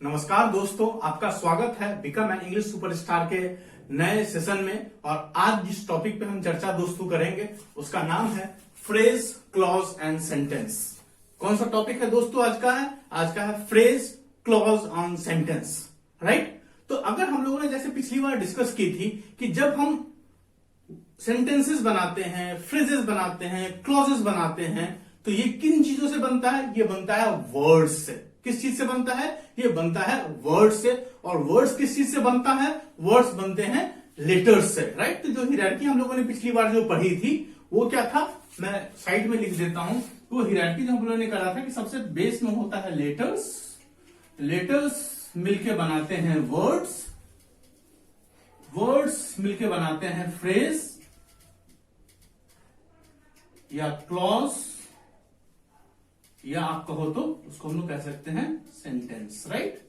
नमस्कार दोस्तों, आपका स्वागत है बिकम एन इंग्लिश सुपरस्टार के नए सेशन में। और आज जिस टॉपिक पे हम चर्चा दोस्तों करेंगे उसका नाम है फ्रेज, क्लॉज एंड सेंटेंस। कौन सा टॉपिक है दोस्तों आज का है? आज का है phrase, clause on sentence, right. तो अगर हम लोगों ने जैसे पिछली बार डिस्कस की थी कि जब हम सेंटेंसेस बनाते हैं, फ्रेजेस बनाते हैं, क्लॉजेस बनाते हैं, तो ये किन चीजों से बनता है? ये बनता है वर्ड्स से। किस चीज से बनता है? ये बनता है वर्ड्स से। और वर्ड्स किस चीज से बनता है? वर्ड्स बनते हैं लेटर्स से, राइट। तो जो हिरार्की हम लोगों ने पिछली बार जो पढ़ी थी वो क्या था, मैं साइड में लिख देता हूं। वो हिरार्की जो हम लोगों ने करा था कि सबसे बेस में होता है लेटर्स, लेटर्स मिलके बनाते हैं वर्ड्स, वर्ड्स मिलके बनाते हैं फ्रेज या क्लॉज, या आप कहो तो उसको हम लोग कह सकते हैं सेंटेंस, राइट।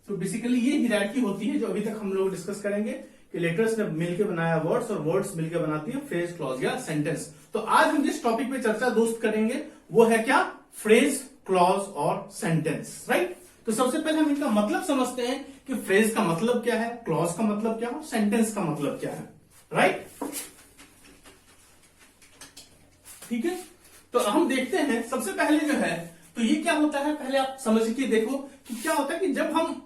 तो बेसिकली ये हिरार्की होती है जो अभी तक हम लोग डिस्कस करेंगे कि लेटर्स ने मिलकर बनाया वर्ड्स और वर्ड्स मिलकर बनाती है फ्रेज, क्लॉज या सेंटेंस। तो आज हम जिस टॉपिक पे चर्चा दोस्त करेंगे वो है क्या? फ्रेज, क्लॉज और सेंटेंस, राइट। तो सबसे पहले हम इनका मतलब समझते हैं कि फ्रेज का मतलब क्या है, क्लॉज का मतलब क्या है, सेंटेंस का मतलब क्या है, राइट। ठीक है, तो हम देखते हैं सबसे पहले जो है, तो ये क्या होता है पहले आप समझ के देखो कि क्या होता है कि जब हम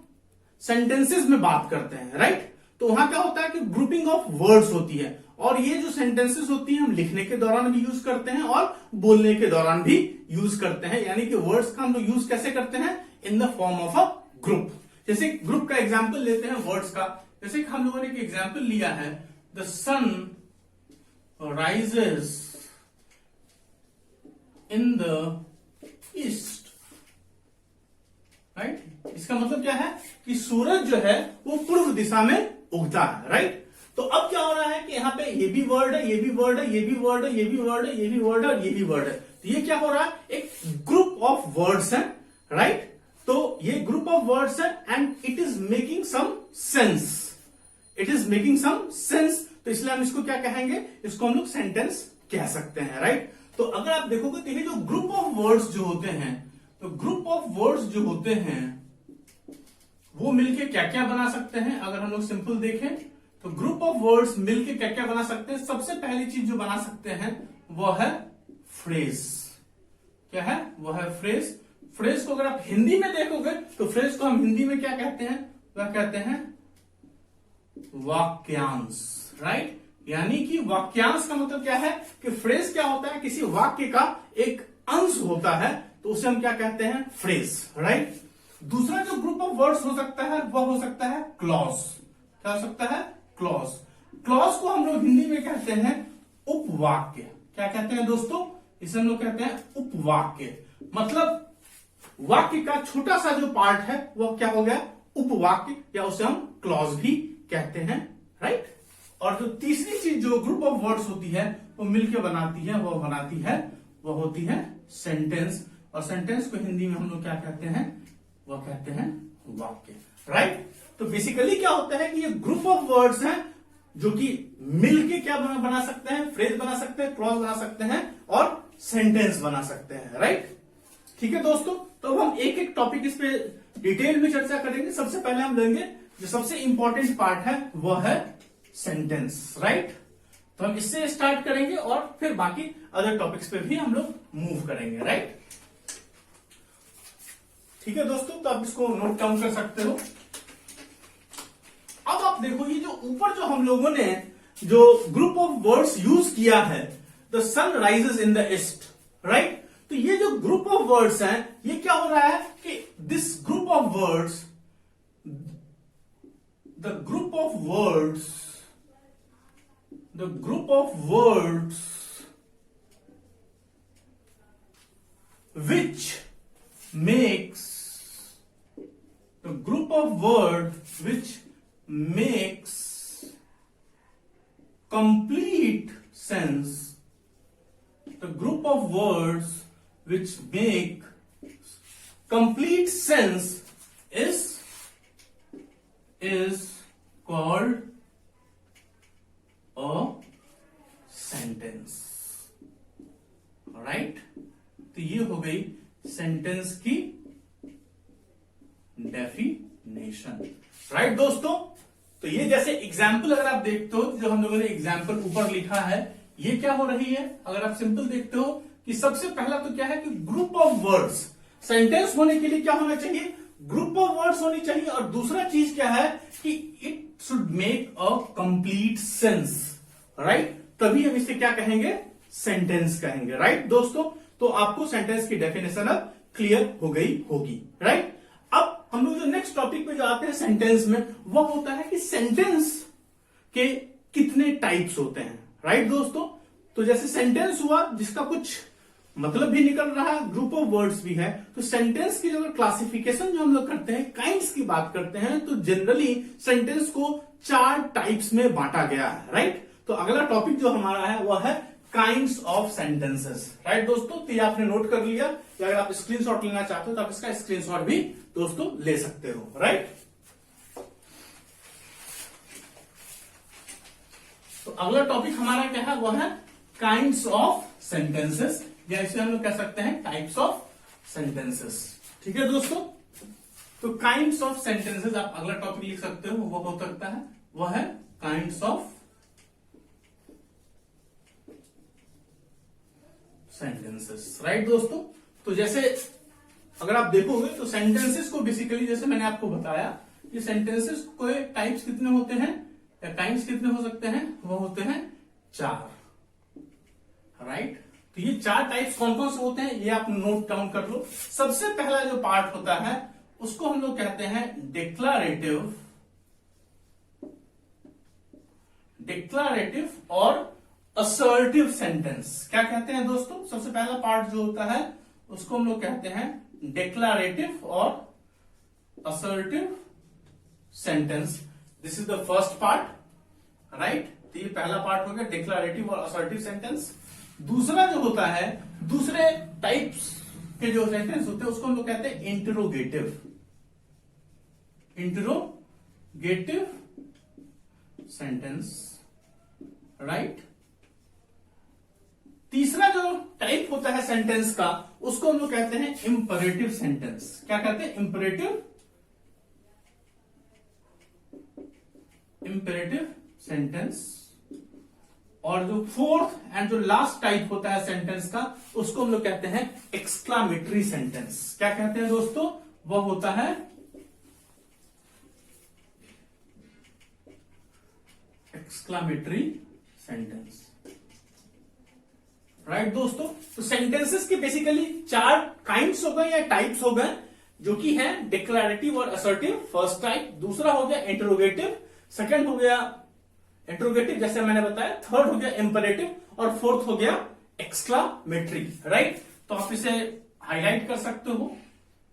सेंटेंसेस में बात करते हैं, राइट, तो वहां क्या होता है कि ग्रुपिंग ऑफ वर्ड्स होती है। और ये जो सेंटेंसेस होती है हम लिखने के दौरान भी यूज करते हैं और बोलने के दौरान भी यूज करते हैं। यानी कि वर्ड्स का हम लोग यूज कैसे करते हैं? In the form of a group. जैसे ग्रुप का एग्जाम्पल लेते हैं वर्ड्स का। जैसे हम लोगों ने एक एग्जाम्पल लिया है, the sun rises in the east, right. इसका मतलब क्या है कि सूरज जो है वो पूर्व दिशा में उगता है, राइट। तो अब क्या हो रहा है कि यहाँ पे ये भी वर्ड है, ये भी वर्ड है, ये भी वर्ड है, ये भी वर्ड है, ये भी वर्ड है और ये भी वर्ड है। तो ये क्या हो रहा है? एक ग्रुप ऑफ वर्ड्स है, राइट। तो ये ग्रुप ऑफ वर्ड्स है and it is making some sense, it is making some sense. तो इसलिए हम इसको क्या कहेंगे? इसको हम लोग सेंटेंस कह सकते हैं, राइट। तो अगर आप देखोगे तो ये जो ग्रुप ऑफ वर्ड्स जो होते हैं, तो ग्रुप ऑफ वर्ड्स जो होते हैं वो मिलके क्या क्या बना सकते हैं? अगर हम लोग सिंपल देखें तो ग्रुप ऑफ वर्ड्स मिलके क्या क्या बना सकते हैं? सबसे पहली चीज जो बना सकते हैं वो है फ्रेज। क्या है? वो है फ्रेज। फ्रेज को अगर आप हिंदी में देखोगे तो फ्रेज को हम हिंदी में क्या कहते हैं? वह कहते हैं वाक्यांश, राइट। यानी कि वाक्यांश का मतलब क्या है कि फ्रेज क्या होता है? किसी वाक्य का एक अंश होता है, तो उसे हम क्या कहते हैं? Phrase, right. दूसरा जो ग्रुप ऑफ वर्ड्स हो सकता है वह हो सकता है क्लॉज। क्या हो सकता है? क्लॉज। क्लॉज को हम लोग हिंदी में कहते हैं उपवाक्य। क्या कहते हैं दोस्तों? इसे हम लोग कहते हैं उपवाक्य। मतलब वाक्य का छोटा सा जो पार्ट है वह क्या हो गया? उपवाक्य, या उसे हम क्लॉज भी कहते हैं, राइट। और जो तीसरी चीज जो ग्रुप ऑफ वर्ड्स होती है वो मिलकर बनाती है, वो होती है सेंटेंस। और सेंटेंस को हिंदी में हम लोग क्या कहते हैं? वह कहते हैं वाक्य, राइट। तो बेसिकली क्या होता है कि ये ग्रुप ऑफ वर्ड्स हैं जो कि मिलके क्या बना सकते हैं? फ्रेज बना सकते हैं, क्लॉज बना सकते हैं और सेंटेंस बना सकते हैं, राइट। ठीक है दोस्तों, तो हम एक एक टॉपिक इस पे डिटेल में चर्चा करेंगे। सबसे पहले हम लेंगे जो सबसे इंपॉर्टेंट पार्ट है वह है सेंटेंस, राइट। तो हम इससे स्टार्ट करेंगे और फिर बाकी अदर टॉपिक्स पे भी हम लोग मूव करेंगे, राइट। ठीक है दोस्तों, तो आप इसको नोट डाउन कर सकते हो। अब आप देखो ये जो ऊपर जो हम लोगों ने जो ग्रुप ऑफ वर्ड्स यूज किया है, the sun rises in the east, right. तो ये जो ग्रुप ऑफ वर्ड्स हैं, ये क्या हो रहा है कि this group of words, the group of words which makes complete sense, the group of words which make complete sense is called a sentence, right. तो ये हो गई सेंटेंस की डेफिनेशन। कंडीशन। राइट दोस्तों, तो ये जैसे एग्जाम्पल अगर आप देखते हो, जो हम लोगों ने एग्जाम्पल ऊपर लिखा है, ये क्या हो रही है, अगर आप सिंपल देखते हो कि सबसे पहला तो क्या है कि ग्रुप ऑफ वर्ड्स, सेंटेंस होने के लिए क्या होना चाहिए, ग्रुप ऑफ वर्ड्स होनी चाहिए, और दूसरा चीज क्या है कि it should make a complete sense. Right, तभी हम इसे क्या कहेंगे, सेंटेंस कहेंगे। राइट दोस्तों, तो आपको सेंटेंस की डेफिनेशन अब क्लियर हो गई होगी। राइट, अब हम लोग जो नेक्स्ट टॉपिक पे जो आते हैं सेंटेंस में, वह होता है कि सेंटेंस के कितने टाइप्स होते हैं। राइट दोस्तों, तो जैसे सेंटेंस हुआ जिसका कुछ मतलब भी निकल रहा है, ग्रुप ऑफ वर्ड्स भी है, तो सेंटेंस की जो क्लासिफिकेशन जो हम लोग करते हैं, काइंड्स की बात करते हैं, तो जनरली सेंटेंस को 4 टाइप्स में बांटा गया है। राइट, तो अगला टॉपिक जो हमारा है वह है काइंड्स ऑफ सेंटेंसेस। राइट दोस्तों, तो ये आपने नोट कर लिया, या अगर आप स्क्रीनशॉट लेना चाहते हो तो आप इसका स्क्रीनशॉट भी दोस्तों ले सकते हो। राइट, तो अगला टॉपिक हमारा क्या है, वह है काइंड्स ऑफ सेंटेंसेस, या इसे हम लोग कह सकते हैं टाइप्स ऑफ सेंटेंसेस। ठीक है दोस्तों, तो काइंड्स ऑफ सेंटेंसेस आप अगला टॉपिक लिख सकते हो, वो हो सकता है वह है काइंड्स ऑफ सेंटेंसेस। राइट दोस्तों, तो जैसे अगर आप देखोगे तो सेंटेंसेस को बेसिकली, जैसे मैंने आपको बताया, ये सेंटेंसेस को टाइप्स कितने होते हैं या काइंड्स कितने हो सकते हैं, वो होते हैं 4। राइट, तो ये 4 टाइप्स कौन कौन से होते हैं ये आप नोट डाउन कर लो। सबसे पहला जो पार्ट होता है उसको हम लोग कहते हैं डिक्लारेटिव और असर्टिव सेंटेंस। क्या कहते हैं दोस्तों, सबसे पहला पार्ट जो होता है उसको हम लोग कहते हैं डिक्लारेटिव और assertive sentence. This is the first part. Right, तो ये पहला पार्ट हो गया डिक्लारेटिव और असर्टिव सेंटेंस। दूसरा जो होता है, दूसरे टाइप्स के जो सेंटेंस होते हैं उसको हम लोग कहते हैं इंटरोगेटिव सेंटेंस। राइट, तीसरा जो टाइप होता है सेंटेंस का उसको हम लोग कहते हैं इंपरेटिव सेंटेंस। क्या कहते हैं, इंपरेटिव सेंटेंस। और जो फोर्थ एंड जो लास्ट टाइप होता है सेंटेंस का उसको हम लोग कहते हैं एक्सक्लामेटरी सेंटेंस। क्या कहते हैं दोस्तों, वह होता है एक्सक्लामेटरी सेंटेंस। राइट दोस्तों, तो सेंटेंसेस के बेसिकली 4 काइंड्स हो गए या टाइप्स हो गए, जो कि है डिक्लेरेटिव और असर्टिव, फर्स्ट टाइप। दूसरा हो गया इंटरोगेटिव, सेकंड हो गया इंटरोगेटिव जैसे मैंने बताया, थर्ड हो गया इंपरेटिव, और फोर्थ हो गया एक्सक्लामेटरी। राइट, तो आप इसे हाईलाइट कर सकते हो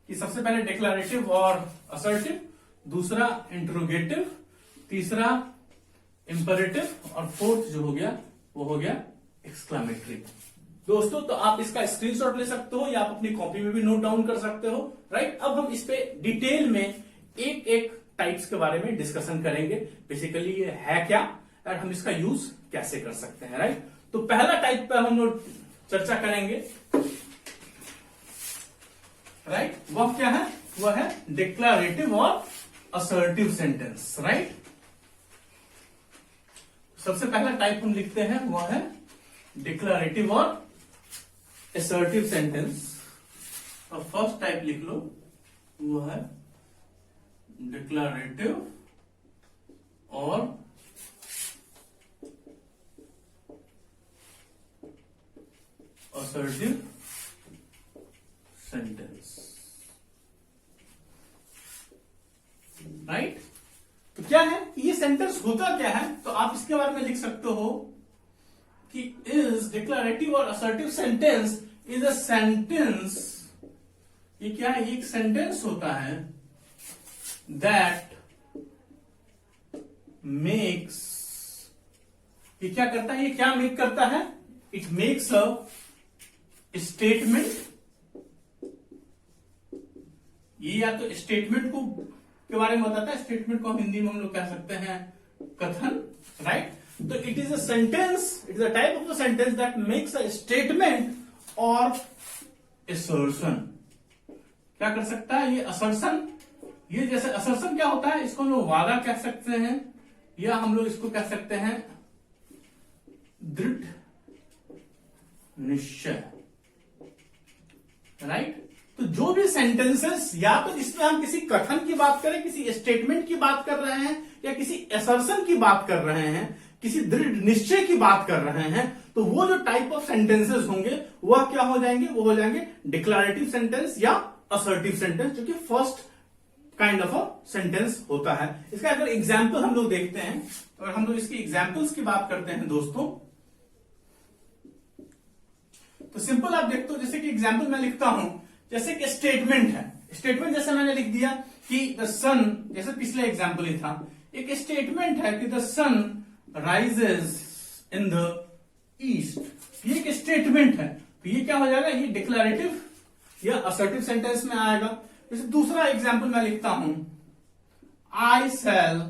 कि सबसे पहले डिक्लेरेटिव और असर्टिव, दूसरा इंटरोगेटिव, तीसरा इंपरेटिव, और फोर्थ जो हो गया वो हो गया एक्सक्लामेटरी। दोस्तों, तो आप इसका स्क्रीनशॉट ले सकते हो या आप अपनी कॉपी में भी नोट डाउन कर सकते हो। राइट, अब हम इस पे डिटेल में एक एक टाइप्स के बारे में डिस्कशन करेंगे, बेसिकली ये है क्या और हम इसका यूज कैसे कर सकते हैं। राइट, तो पहला टाइप पे हम लोग चर्चा करेंगे। राइट, वह क्या है, वह है डिक्लेरेटिव और असर्टिव सेंटेंस। राइट, सबसे पहला टाइप हम लिखते हैं वह है डिक्लेरेटिव और असर्टिव सेंटेंस। और फर्स्ट टाइप लिख लो, वो है डिक्लेरेटिव और असर्टिव सेंटेंस। राइट, तो क्या है ये सेंटेंस होता क्या है, तो आप इसके बारे में लिख सकते हो कि इज डिक्लेरेटिव और assertive sentence is a sentence. ये क्या है, एक सेंटेंस होता है दैट मेक्स, ये क्या करता है, ये क्या मेक करता है, इट मेक्स अ स्टेटमेंट। ये या तो स्टेटमेंट को के बारे में बताता है, स्टेटमेंट को हिंदी में हम लोग कह सकते हैं कथन। राइट, तो it is a sentence, it is a type of the sentence that makes a statement और असर्शन। क्या कर सकता है, ये असर्शन ये जैसे असर्शन क्या होता है, इसको हम लोग वादा कह सकते हैं, या हम लोग इसको कह सकते हैं दृढ़ निश्चय, राइट। तो जो भी सेंटेंसेस या तो जिसमें हम किसी कथन की बात करें, किसी स्टेटमेंट की बात कर रहे हैं, या किसी असर्शन की बात कर रहे हैं, किसी दृढ़ निश्चय की बात कर रहे हैं, तो वो जो टाइप ऑफ सेंटेंसेस होंगे वह क्या हो जाएंगे, वो हो जाएंगे डिक्लरेटिव सेंटेंस या असर्टिव सेंटेंस, जो कि first kind of a sentence होता है। इसका अगर एग्जाम्पल हम लोग देखते हैं, अगर हम लोग इसकी एग्जाम्पल्स की बात करते हैं दोस्तों, तो सिंपल आप देखते हो, जैसे कि एग्जाम्पल मैं लिखता हूं, जैसे कि स्टेटमेंट है, स्टेटमेंट जैसे मैंने लिख दिया कि द सन, जैसे पिछले एग्जाम्पल ही था, एक स्टेटमेंट है कि the sun rises in the east, ये एक स्टेटमेंट है, तो ये क्या हो जाएगा, ये डिक्लरेटिव या असर्टिव सेंटेंस में आएगा। जैसे दूसरा एग्जाम्पल मैं लिखता हूं, आई शैल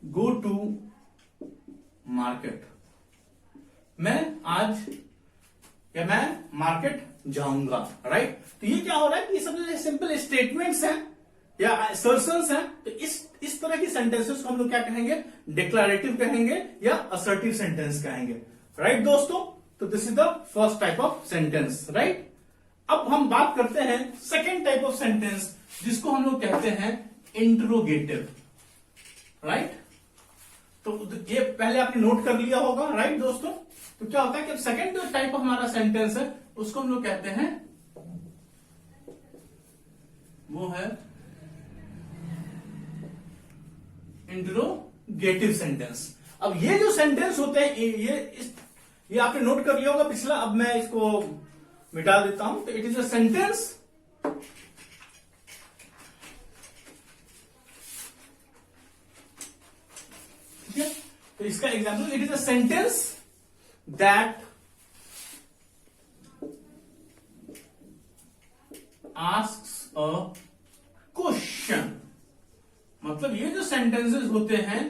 गो टू मार्केट, मैं आज या मैं मार्केट जाऊंगा, राइट। तो ये क्या हो रहा है कि ये सब सिंपल स्टेटमेंट्स हैं या असर्शंस हैं, तो इस तरह की सेंटेंसेस को हम लोग क्या कहेंगे, डिक्लरेटिव कहेंगे या असर्टिव सेंटेंस कहेंगे, राइट दोस्तों। तो this is the first type of sentence, right. अब हम बात करते हैं सेकेंड टाइप ऑफ सेंटेंस, जिसको हम लोग कहते हैं इंट्रोगेटिव, राइट। तो ये पहले आपने नोट कर लिया होगा, राइट दोस्तों। तो क्या होता है कि सेकेंड जो टाइप ऑफ हमारा सेंटेंस है उसको हम लोग कहते हैं, वो है इंट्रोगेटिव सेंटेंस। अब ये जो सेंटेंस होते हैं, ये आपने नोट कर लिया होगा पिछला, अब मैं इसको मिटा देता हूं। तो इट इज अ सेंटेंस ठीक है, तो इसका example, it is a sentence that asks a question. मतलब ये जो सेंटेंसेस होते हैं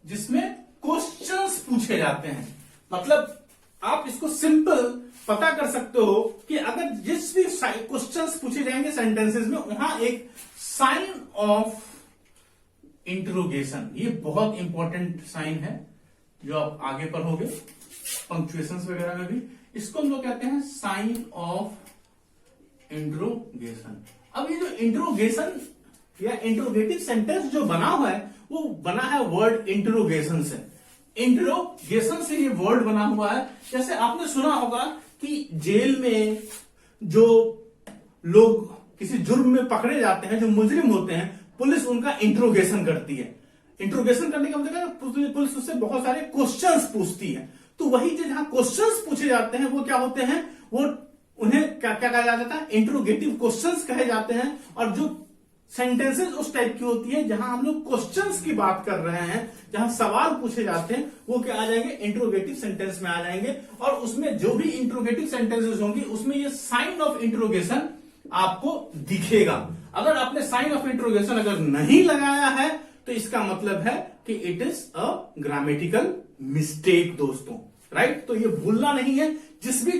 जिसमें क्वेश्चंस पूछे जाते हैं, मतलब आप इसको सिंपल पता कर सकते हो कि अगर जिस भी क्वेश्चंस पूछे जाएंगे सेंटेंसेस में, वहां एक साइन ऑफ इंटरोगेशन, ये बहुत इंपॉर्टेंट साइन है जो आप आगे पढ़ोगे पंक्चुएशंस वगैरह में भी, इसको हम लोग कहते हैं साइन ऑफ इंटरोगेशन। अब ये जो इंटरोगेशन या इंटरोगेटिव सेंटेंस जो बना हुआ है, वो बना है वर्ड इंटरोगेशन से। इंटरोगेशन से ये वर्ड बना हुआ है। जैसे आपने सुना होगा कि जेल में जो लोग किसी जुर्म में पकड़े जाते हैं, जो मुजरिम होते हैं, पुलिस उनका इंटरोगेशन करती है। इंटरोगेशन करने का मतलब है पुलिस उससे बहुत सारे क्वेश्चंस पूछती है। तो वही जो जहां क्वेश्चंस पूछे जाते हैं वो क्या होते हैं, वो उन्हें क्या क्या कहा जाता है, इंटरोगेटिव क्वेश्चंस कहे जाते हैं। और जो सेंटेंसेस उस टाइप की होती है जहां हम लोग क्वेश्चंस की बात कर रहे हैं, जहां सवाल पूछे जाते हैं, वो क्या आ जाएंगे, इंट्रोगेटिव सेंटेंस में आ जाएंगे। और उसमें जो भी इंट्रोगेटिव सेंटेंसेस होंगी उसमें ये साइन ऑफ इंट्रोगेशन आपको दिखेगा। अगर आपने साइन ऑफ इंट्रोगेशन अगर नहीं लगाया है तो इसका मतलब है कि it is a grammatical mistake दोस्तों, राइट। तो ये भूलना नहीं है, जिस भी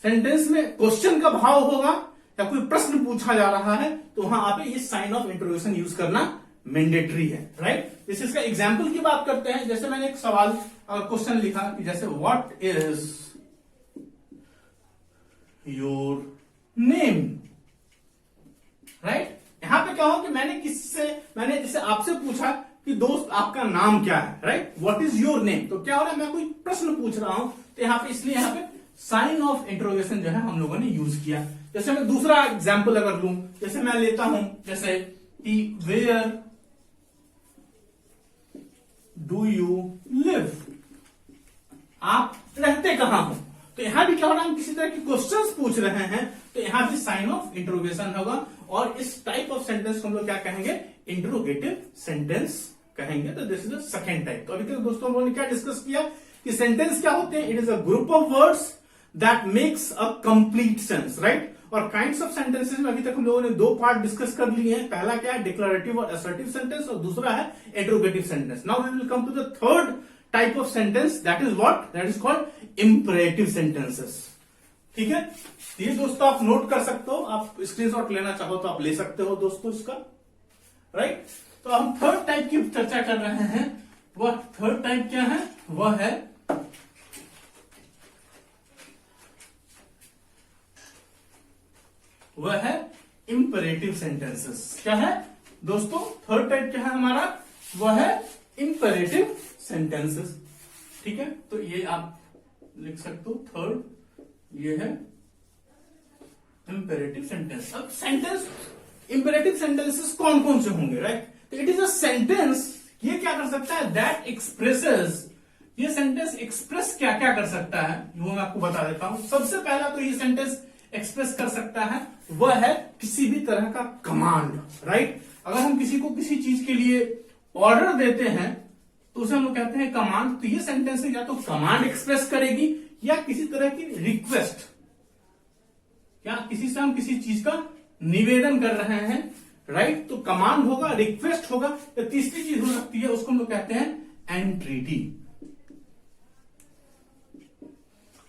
सेंटेंस में क्वेश्चन का भाव होगा या कोई प्रश्न पूछा जा रहा है तो वहां आप ये साइन ऑफ इंट्रोगेशन यूज करना मैंडेटरी है, राइट। इसका एग्जाम्पल की बात करते हैं। जैसे मैंने एक सवाल और क्वेश्चन लिखा कि जैसे what is your name, right. यहां पे क्या हो कि मैंने जैसे आपसे पूछा कि दोस्त आपका नाम क्या है, right, what is your name. तो क्या हो रहा है, मैं कोई प्रश्न पूछ रहा हूं, तो यहां पे इसलिए यहां पे साइन ऑफ इंट्रोगेशन जो है हम लोगों ने यूज किया। जैसे मैं दूसरा एग्जाम्पल अगर लूं, जैसे मैं लेता हूं जैसे कि वेयर डू यू लिव, आप रहते कहां हो। तो यहां भी क्या हो रहा है, हम किसी तरह के क्वेश्चंस पूछ रहे हैं, तो यहां भी साइन ऑफ इंट्रोगेशन होगा। और इस टाइप ऑफ सेंटेंस को हम लोग क्या कहेंगे, इंट्रोगेटिव सेंटेंस कहेंगे। तो this is the second type. तो अभी तक दोस्तों हम लोगों ने क्या डिस्कस किया कि सेंटेंस क्या होते हैं, it is a group of words that makes a complete sense, right. और काइंड्स ऑफ सेंटेंसेस में अभी तक हम लोगों ने दो पार्ट डिस्कस कर लिए हैं। पहला क्या है, डिक्लेरेटिव और असर्टिव सेंटेंस, और दूसरा है interrogative sentence. Now we will come to the third type of sentence, that is what, that is called imperative sentences. ठीक है, ये दोस्तों आप नोट कर सकते हो, आप स्क्रीनशॉट लेना चाहो तो आप ले सकते हो दोस्तों इसका, राइट। तो हम थर्ड टाइप की चर्चा कर रहे हैं। वह थर्ड टाइप क्या है? वह है इंपेरेटिव सेंटेंसेस। क्या है दोस्तों? थर्ड टाइप क्या है हमारा? वह है इंपेरेटिव सेंटेंसेस। ठीक है, तो ये आप लिख सकते हो थर्ड, ये है इंपेरेटिव सेंटेंस। अब सेंटेंस, इंपेरेटिव सेंटेंसेस कौन कौन से होंगे, राइट? तो इट इज अ सेंटेंस, ये क्या कर सकता है? दैट एक्सप्रेसेस, ये सेंटेंस एक्सप्रेस क्या क्या कर सकता है वो मैं आपको बता देता हूं। सबसे पहला तो ये सेंटेंस एक्सप्रेस कर सकता है वह है किसी भी तरह का कमांड, राइट? अगर हम किसी को किसी चीज के लिए ऑर्डर देते हैं तो उसे हम लोग कहते हैं कमांड। तो ये सेंटेंस या तो कमांड एक्सप्रेस करेगी या किसी तरह की रिक्वेस्ट, या किसी से हम किसी चीज का निवेदन कर रहे हैं, राइट? तो कमांड होगा, रिक्वेस्ट होगा, या तीसरी चीज हो सकती है उसको हम लोग कहते हैं एंट्रीटी,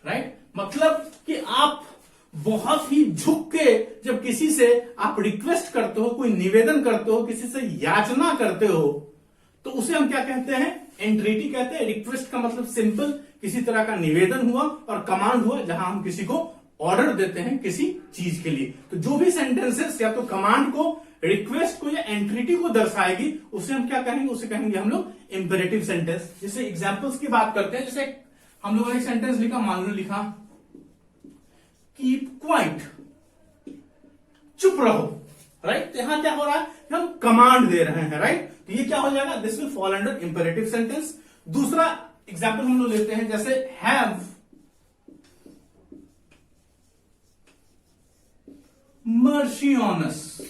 राइट? मतलब कि आप बहुत ही झुक के जब किसी से आप रिक्वेस्ट करते हो, कोई निवेदन करते हो, किसी से याचना करते हो, तो उसे हम क्या कहते हैं? एंट्रीटी कहते हैं। रिक्वेस्ट का मतलब सिंपल किसी तरह का निवेदन हुआ, और कमांड हुआ जहां हम किसी को ऑर्डर देते हैं किसी चीज के लिए। तो जो भी सेंटेंसेस या तो कमांड को, रिक्वेस्ट को या एंट्रीटी को दर्शाएगी उसे हम क्या कहेंगे? उसे कहेंगे हम लोग इंपेरेटिव सेंटेंस। जैसे एग्जांपल्स की बात करते हैं, जैसे हम लोगों ने सेंटेंस लिखा, मान लो लिखा कीप क्वाइट, चुप रहो, राइट? तो यहां क्या हो रहा है? हम कमांड दे रहे हैं, राइट? तो ये क्या हो जाएगा? This will fall under imperative sentence. दूसरा एग्जांपल हम लोग लेते हैं, जैसे हैव मर्सी ऑन अस,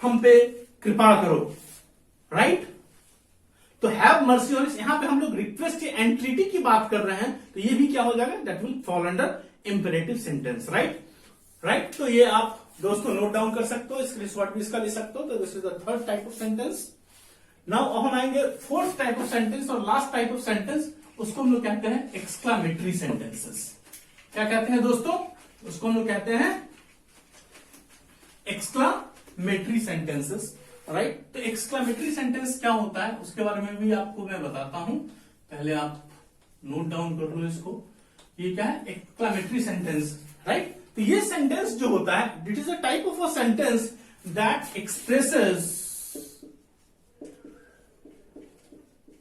हम पे कृपा करो, राइट? तो हैव मर्सी ऑन अस, यहां पे हम लोग रिक्वेस्ट या एंट्रीटी की बात कर रहे हैं, तो ये भी क्या हो जाएगा? That will fall under imperative sentence, right? Right, तो ये आप दोस्तों नोट डाउन कर सकते हो, स्क्रीनशॉट भी इसका ले सकते हो। तो this is the third type of sentence. Now हम आएंगे फोर्थ टाइप ऑफ सेंटेंस और लास्ट टाइप ऑफ सेंटेंस, उसको हम लोग कहते हैं एक्सक्लामेटरी सेंटेंसेस। क्या कहते हैं दोस्तों? उसको हम लोग कहते हैं एक्सक्लामेटरी सेंटेंसेस, राइट? तो एक्सक्लामेटरी सेंटेंस क्या होता है उसके बारे में भी आपको मैं बताता हूं, पहले आप नोट डाउन कर लो इसको। ये क्या है? Exclamatory sentence, right? तो ये सेंटेंस जो होता है, it is a type of a sentence that expresses,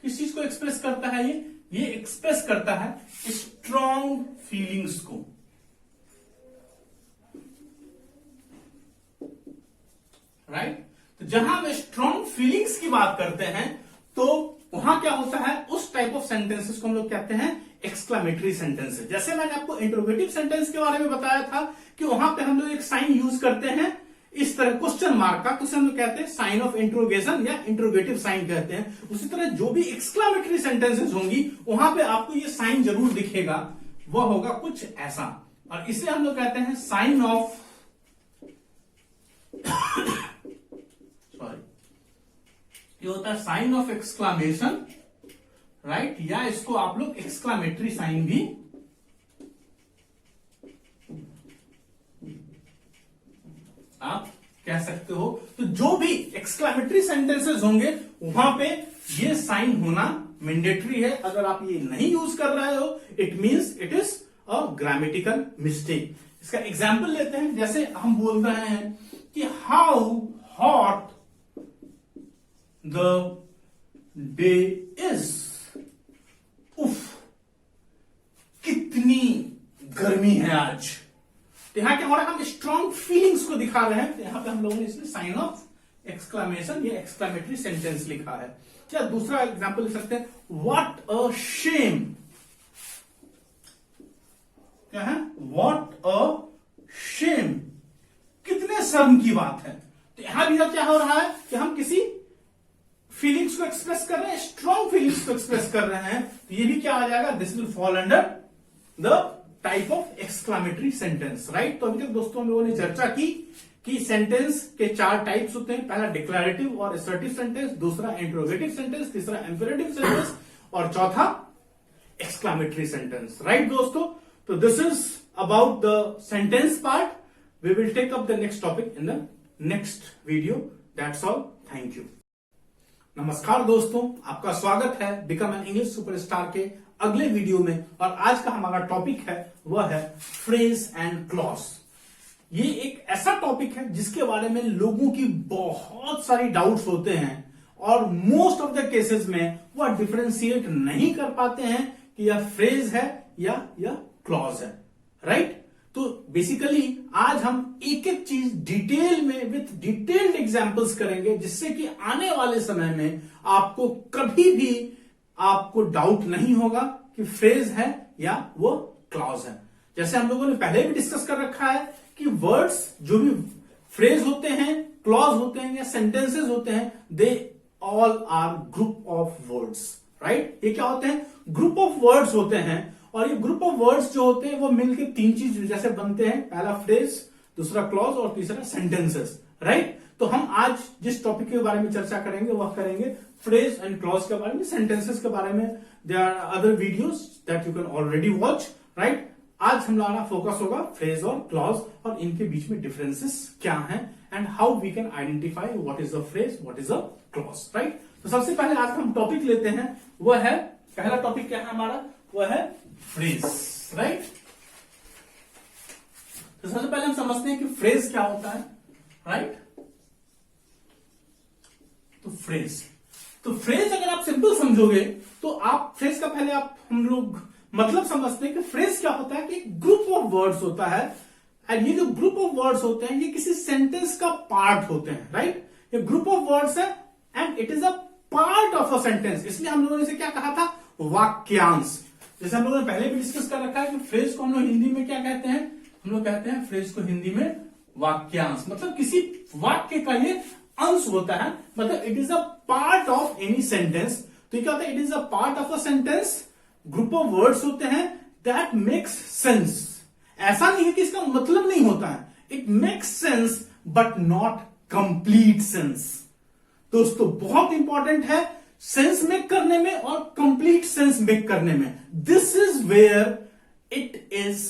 किस चीज को एक्सप्रेस करता है? ये एक्सप्रेस करता है स्ट्रॉन्ग फीलिंग्स को, राइट? तो जहां हम स्ट्रॉन्ग फीलिंग्स की बात करते हैं तो वहां क्या होता है? उस टाइप ऑफ सेंटेंसेस को हम लोग कहते हैं एक्सक्लामेटरी सेंटेंसेस। जैसे मैंने आपको इंट्रोगेटिव सेंटेंस के बारे में बताया था कि वहां पे हम लोग एक साइन यूज करते हैं इस तरह क्वेश्चन मार्क का, तो उसे हम लोग कहते हैं साइन ऑफ इंट्रोगेशन या इंट्रोगेटिव साइन कहते हैं। उसी तरह जो भी एक्सक्लामेटरी सेंटेंसेस होंगी वहां पे आपको ये साइन जरूर दिखेगा, वह होगा कुछ ऐसा, और इसे हम लोग कहते हैं साइन ऑफ ये होता है साइन ऑफ एक्सक्लामेशन, राइट? या इसको आप लोग एक्सक्लामेटरी साइन भी आप कह सकते हो। तो जो भी एक्सक्लामेटरी सेंटेंसेस होंगे वहां पे ये साइन होना मैंडेटरी है। अगर आप ये नहीं यूज कर रहे हो, it means it is a grammatical mistake. इसका एग्जाम्पल लेते हैं, जैसे हम बोल रहे हैं कि how hot the day is, उफ कितनी गर्मी है आज। तो यहां क्या हो रहा है? हम स्ट्रॉन्ग फीलिंग्स को दिखा रहे हैं, तो यहां पे हम लोगों ने इसमें साइन ऑफ एक्सक्लामेशन या एक्सक्लामेटरी सेंटेंस लिखा है। क्या दूसरा एग्जांपल लिख सकते हैं, व्हाट अ शेम। क्या है? व्हाट अ शेम, कितने शर्म की बात है। तो यहां भी क्या हो रहा है कि हम किसी फीलिंग्स को एक्सप्रेस कर रहे हैं, स्ट्रॉन्ग फीलिंग्स को एक्सप्रेस कर रहे हैं, तो ये भी क्या आ जाएगा? This will fall under the type of exclamatory sentence, right? तो अभी तक दोस्तों हम लोगों ने चर्चा की कि सेंटेंस के 4 टाइप्स होते हैं। पहला डिक्लेरेटिव और असर्टिव सेंटेंस, दूसरा इंट्रोगेटिव सेंटेंस, तीसरा इंपेरेटिव सेंटेंस और चौथा एक्सक्लामेटरी सेंटेंस, राइट दोस्तों? तो this is about the sentence part. We will take up the next topic in the next video. That's all. Thank you. नमस्कार दोस्तों, आपका स्वागत है बिकम एन इंग्लिश सुपरस्टार के अगले वीडियो में। और आज का हमारा टॉपिक है वह है फ्रेज एंड क्लॉज। ये एक ऐसा टॉपिक है जिसके बारे में लोगों की बहुत सारी डाउट्स होते हैं और मोस्ट ऑफ द केसेस में वह डिफरेंशिएट नहीं कर पाते हैं कि यह फ्रेज है या यह क्लॉज है, राइट? तो बेसिकली आज हम एक एक चीज डिटेल में विथ डिटेल्ड एग्जांपल्स करेंगे, जिससे कि आने वाले समय में आपको कभी भी आपको डाउट नहीं होगा कि फ्रेज है या वो क्लॉज है। जैसे हम लोगों ने पहले भी डिस्कस कर रखा है कि वर्ड्स जो भी फ्रेज होते हैं, क्लॉज होते हैं या सेंटेंसेस होते हैं, they all are group of words, right? ये क्या होते हैं? ग्रुप ऑफ वर्ड्स होते हैं। और ये ग्रुप ऑफ वर्ड्स जो होते हैं वो मिलकर तीन चीज जैसे बनते हैं, पहला फ्रेज, दूसरा क्लॉज और तीसरा सेंटेंसेस, राइट? तो हम आज जिस टॉपिक के बारे में चर्चा करेंगे वह करेंगे फ्रेज एंड क्लॉज के बारे में, सेंटेंसेस के बारे में। There are other videos that you can already watch, right? आज हमारा फोकस होगा फ्रेज और क्लॉज और इनके बीच में डिफरेंसेस क्या हैं and how we can identify what is a phrase, what is a clause, right? तो सबसे पहले आज हम टॉपिक लेते हैं, वह है, पहला टॉपिक क्या है हमारा, वह है फ्रेज, राइट? तो सबसे पहले हम समझते हैं कि फ्रेज क्या होता है, राइट? तो फ्रेज अगर आप सिंपल समझोगे तो आप फ्रेज का पहले हम लोग मतलब समझते हैं कि फ्रेज क्या होता है कि एक ग्रुप ऑफ वर्ड्स होता है। एंड ये जो ग्रुप ऑफ वर्ड्स होते हैं ये किसी सेंटेंस का पार्ट होते हैं, राइट? ये ग्रुप ऑफ वर्ड्स है and it is a part of a sentence. इसलिए हम लोगों ने इसे क्या कहा था? वाक्यांश। जैसे हम लोगों ने पहले भी डिस्कस कर रखा है कि फ्रेज को हम लोग हिंदी में क्या कहते हैं? हम लोग कहते हैं फ्रेज को हिंदी में वाक्यांश। मतलब किसी वाक्य का ये अंश होता है, मतलब it is a part of any sentence. तो ये क्या होता है? It is a part of a sentence, group of words होते हैं दैट मेक्स सेंस। ऐसा नहीं है कि इसका मतलब नहीं होता है, it makes sense but not complete sense. दोस्तों बहुत इंपॉर्टेंट है सेंस मेक करने में और कंप्लीट सेंस मेक करने में। This is where it is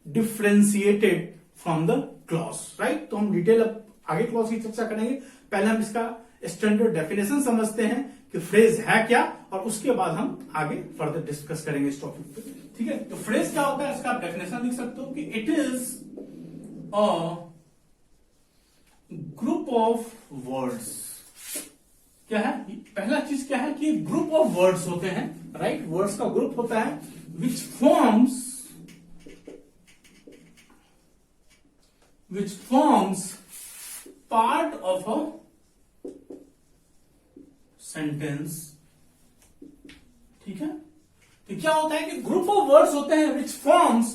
differentiated from the clause, right? तो हम डिटेल अब आगे क्लॉज की चर्चा करेंगे। पहले हम इसका स्टैंडर्ड डेफिनेशन समझते हैं कि फ्रेज है क्या, और उसके बाद हम आगे फर्दर डिस्कस करेंगे इस टॉपिक पे, ठीक है? तो फ्रेज क्या होता है, इसका आप डेफिनेशन लिख सकते हो कि it is a group of words. क्या है? पहला चीज क्या है कि ग्रुप ऑफ वर्ड्स होते हैं, राइट? वर्ड्स का ग्रुप होता है विच forms part of a sentence, ठीक है? तो क्या होता है कि ग्रुप ऑफ वर्ड्स होते हैं विच forms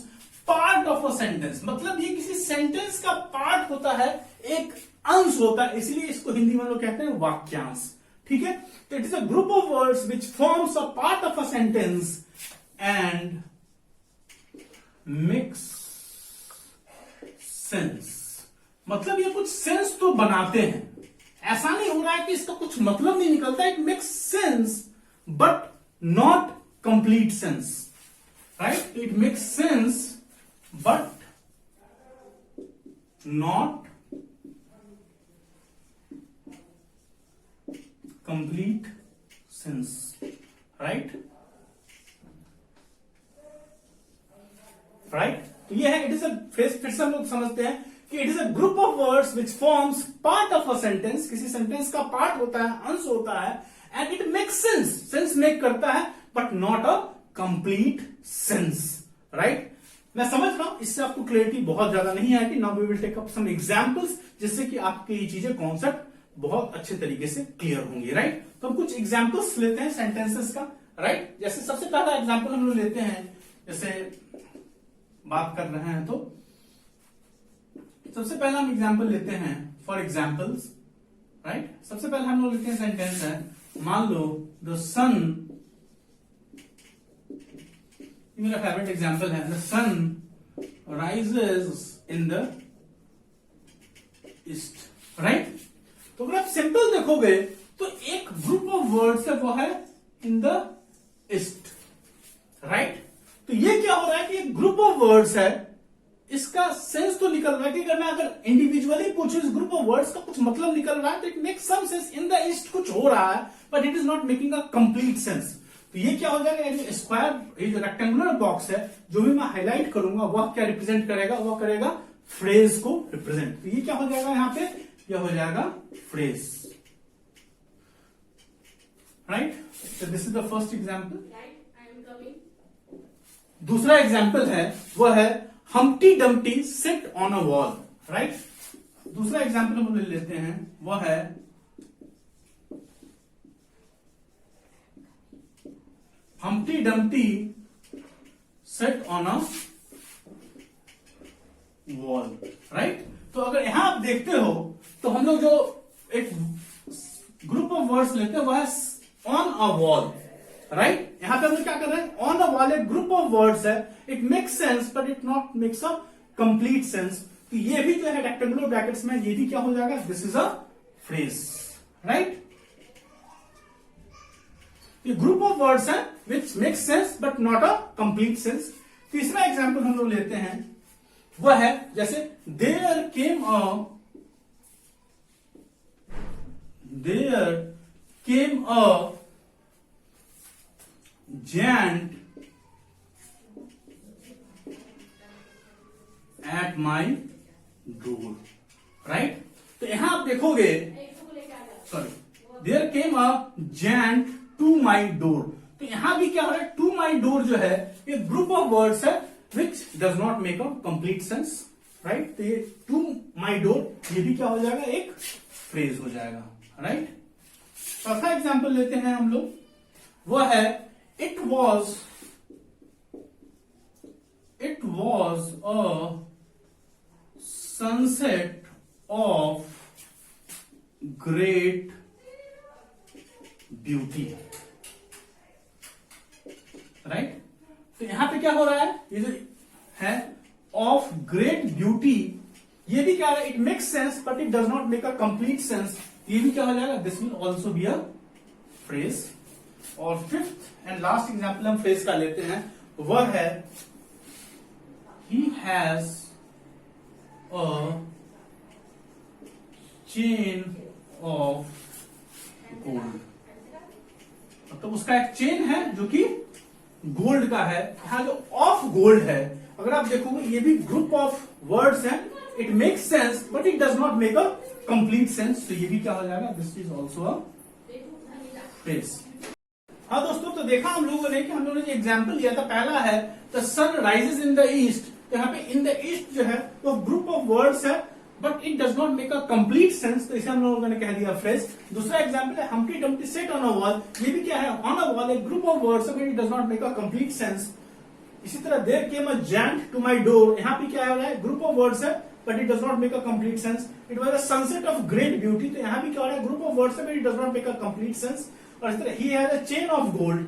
part of a sentence. मतलब ये किसी सेंटेंस का पार्ट होता है, एक अंश होता है, इसलिए इसको हिंदी में लोग कहते हैं वाक्यांश, ठीक है? तो it is a group of words which forms a part of a sentence and makes sense. मतलब ये कुछ सेंस तो बनाते हैं, ऐसा नहीं हो रहा है कि इसका कुछ मतलब नहीं निकलता। It makes sense but not complete sense, right? It makes sense but not complete sense, right? तो ये है, इट इज अ फ्रेज। फिर से हम लोग समझते हैं कि it is a group of words which forms part of a sentence. किसी सेंटेंस का पार्ट होता है, अंश होता है, and it makes sense, sense make करता है, but not a complete sense, right? मैं समझ रहा हूं इससे आपको क्लियरिटी बहुत ज्यादा नहीं आएगी। Now we will take up some examples, जिससे कि आपके ये चीजें, कॉन्सेप्ट बहुत अच्छे तरीके से क्लियर होंगी, राइट? तो हम कुछ एग्जांपल्स लेते हैं सेंटेंसेस का, राइट? जैसे सबसे पहला एग्जांपल हम लोग लेते हैं, जैसे बात कर रहे हैं तो सबसे पहला हम एग्जांपल लेते हैं फॉर एग्जांपल्स, राइट? सबसे पहले हम लोग लेते हैं सेंटेंस है, मान लो द सन, मेरा फेवरेट एग्जांपल है, the sun rises in the east, right? तो अगर आप सिंपल देखोगे तो एक ग्रुप ऑफ वर्ड्स है वो है इन द ईस्ट, राइट? तो ये क्या हो रहा है कि एक ग्रुप ऑफ वर्ड्स है इसका सेंस तो निकल रहा है कि अगर मैं इंडिविजुअली पूछूं इस ग्रुप ऑफ वर्ड्स का कुछ मतलब निकल रहा है तो it makes some sense. In the east कुछ हो रहा है but it is not making a complete sense. तो ये क्या हो जाएगा, ये जो स्क्वायर, ये जो रेक्टेंगुलर बॉक्स है, जो भी मैं हाईलाइट करूंगा वह क्या रिप्रेजेंट करेगा, वह करेगा फ्रेज को रिप्रेजेंट। तो ये क्या हो जाएगा यहां पे, यह हो जाएगा फ्रेज, राइट। तो this is the first example. दूसरा एग्जाम्पल है वह है Humpty Dumpty sit on a wall, right. दूसरा एग्जाम्पल हम ले लेते हैं, वह है Humpty Dumpty sit on a wall, right. तो अगर यहां आप देखते हो तो हम लोग जो एक ग्रुप ऑफ वर्ड्स लेते हैं वह है ऑन अ वॉल, राइट। यहां पे हम लोग क्या कर रहे हैं, ऑन अ वॉल एक ग्रुप ऑफ वर्ड्स है, it makes sense but it not makes a complete sense. तो ये भी जो है रेक्टेंगुलर ब्रैकेट्स में, ये भी क्या हो जाएगा, this is a phrase, right. ये ग्रुप ऑफ वर्ड्स है which makes sense but not a complete sense. तीसरा एग्जाम्पल हम लोग लेते हैं, वह है जैसे there came a giant at my door, right. तो यहां आप देखोगे, sorry, there came a giant to my door. तो यहां भी क्या हो रहा है, टू माई डोर जो है ये ग्रुप ऑफ वर्ड्स है which does not make a complete sense, right. तो ये टू माई डोर ये भी क्या हो जाएगा, एक फ्रेज हो जाएगा, राइट। चौथा एग्जाम्पल लेते हैं हम लोग, वह है it was a sunset of great beauty, right. तो यहां पे क्या हो रहा है, ये जो है ऑफ ग्रेट ब्यूटी, ये भी क्या है, it makes sense but it does not make a complete sense. ये भी क्या हो जाएगा, this will also be a phrase. और फिफ्थ एंड लास्ट एग्जाम्पल हम फ्रेज का लेते हैं, वह है he has a chain of gold. मतलब उसका एक चेन है जो कि गोल्ड का है। यहां जो ऑफ गोल्ड है, अगर आप देखोगे ये भी ग्रुप ऑफ वर्ड्स हैं, it makes sense but it does not make a complete sense. तो ये भी क्या हो जाएगा, this is also a phrase. हाँ दोस्तों, तो देखा हम लोगों ने कि हम लोगों ने जो एग्जाम्पल लिया था, पहला है the sun rises in the east. तो यहाँ पे इन द ईस्ट जो है वो ग्रुप ऑफ वर्ड्स है but it does not make a complete sense, तो इसे हम लोगों ने कह दिया फ्रेज। दूसरा एग्जाम्पल है Humpty Dumpty sit on a wall. ये भी क्या है, ऑन अ वॉल एक ग्रुप ऑफ वर्ड्स है but it does not make a complete sense. इसी तरह there came a giant to my door, यहाँ पे क्या हो रहा है, ग्रुप ऑफ वर्ड्स है but it does not make a complete sense. It was a sunset of great beauty, तो यहाँ भी क्या हो रहा है, ग्रुप ऑफ वर्ड्स है but it does not make a complete sense. और इस तरह ही has a chain of gold,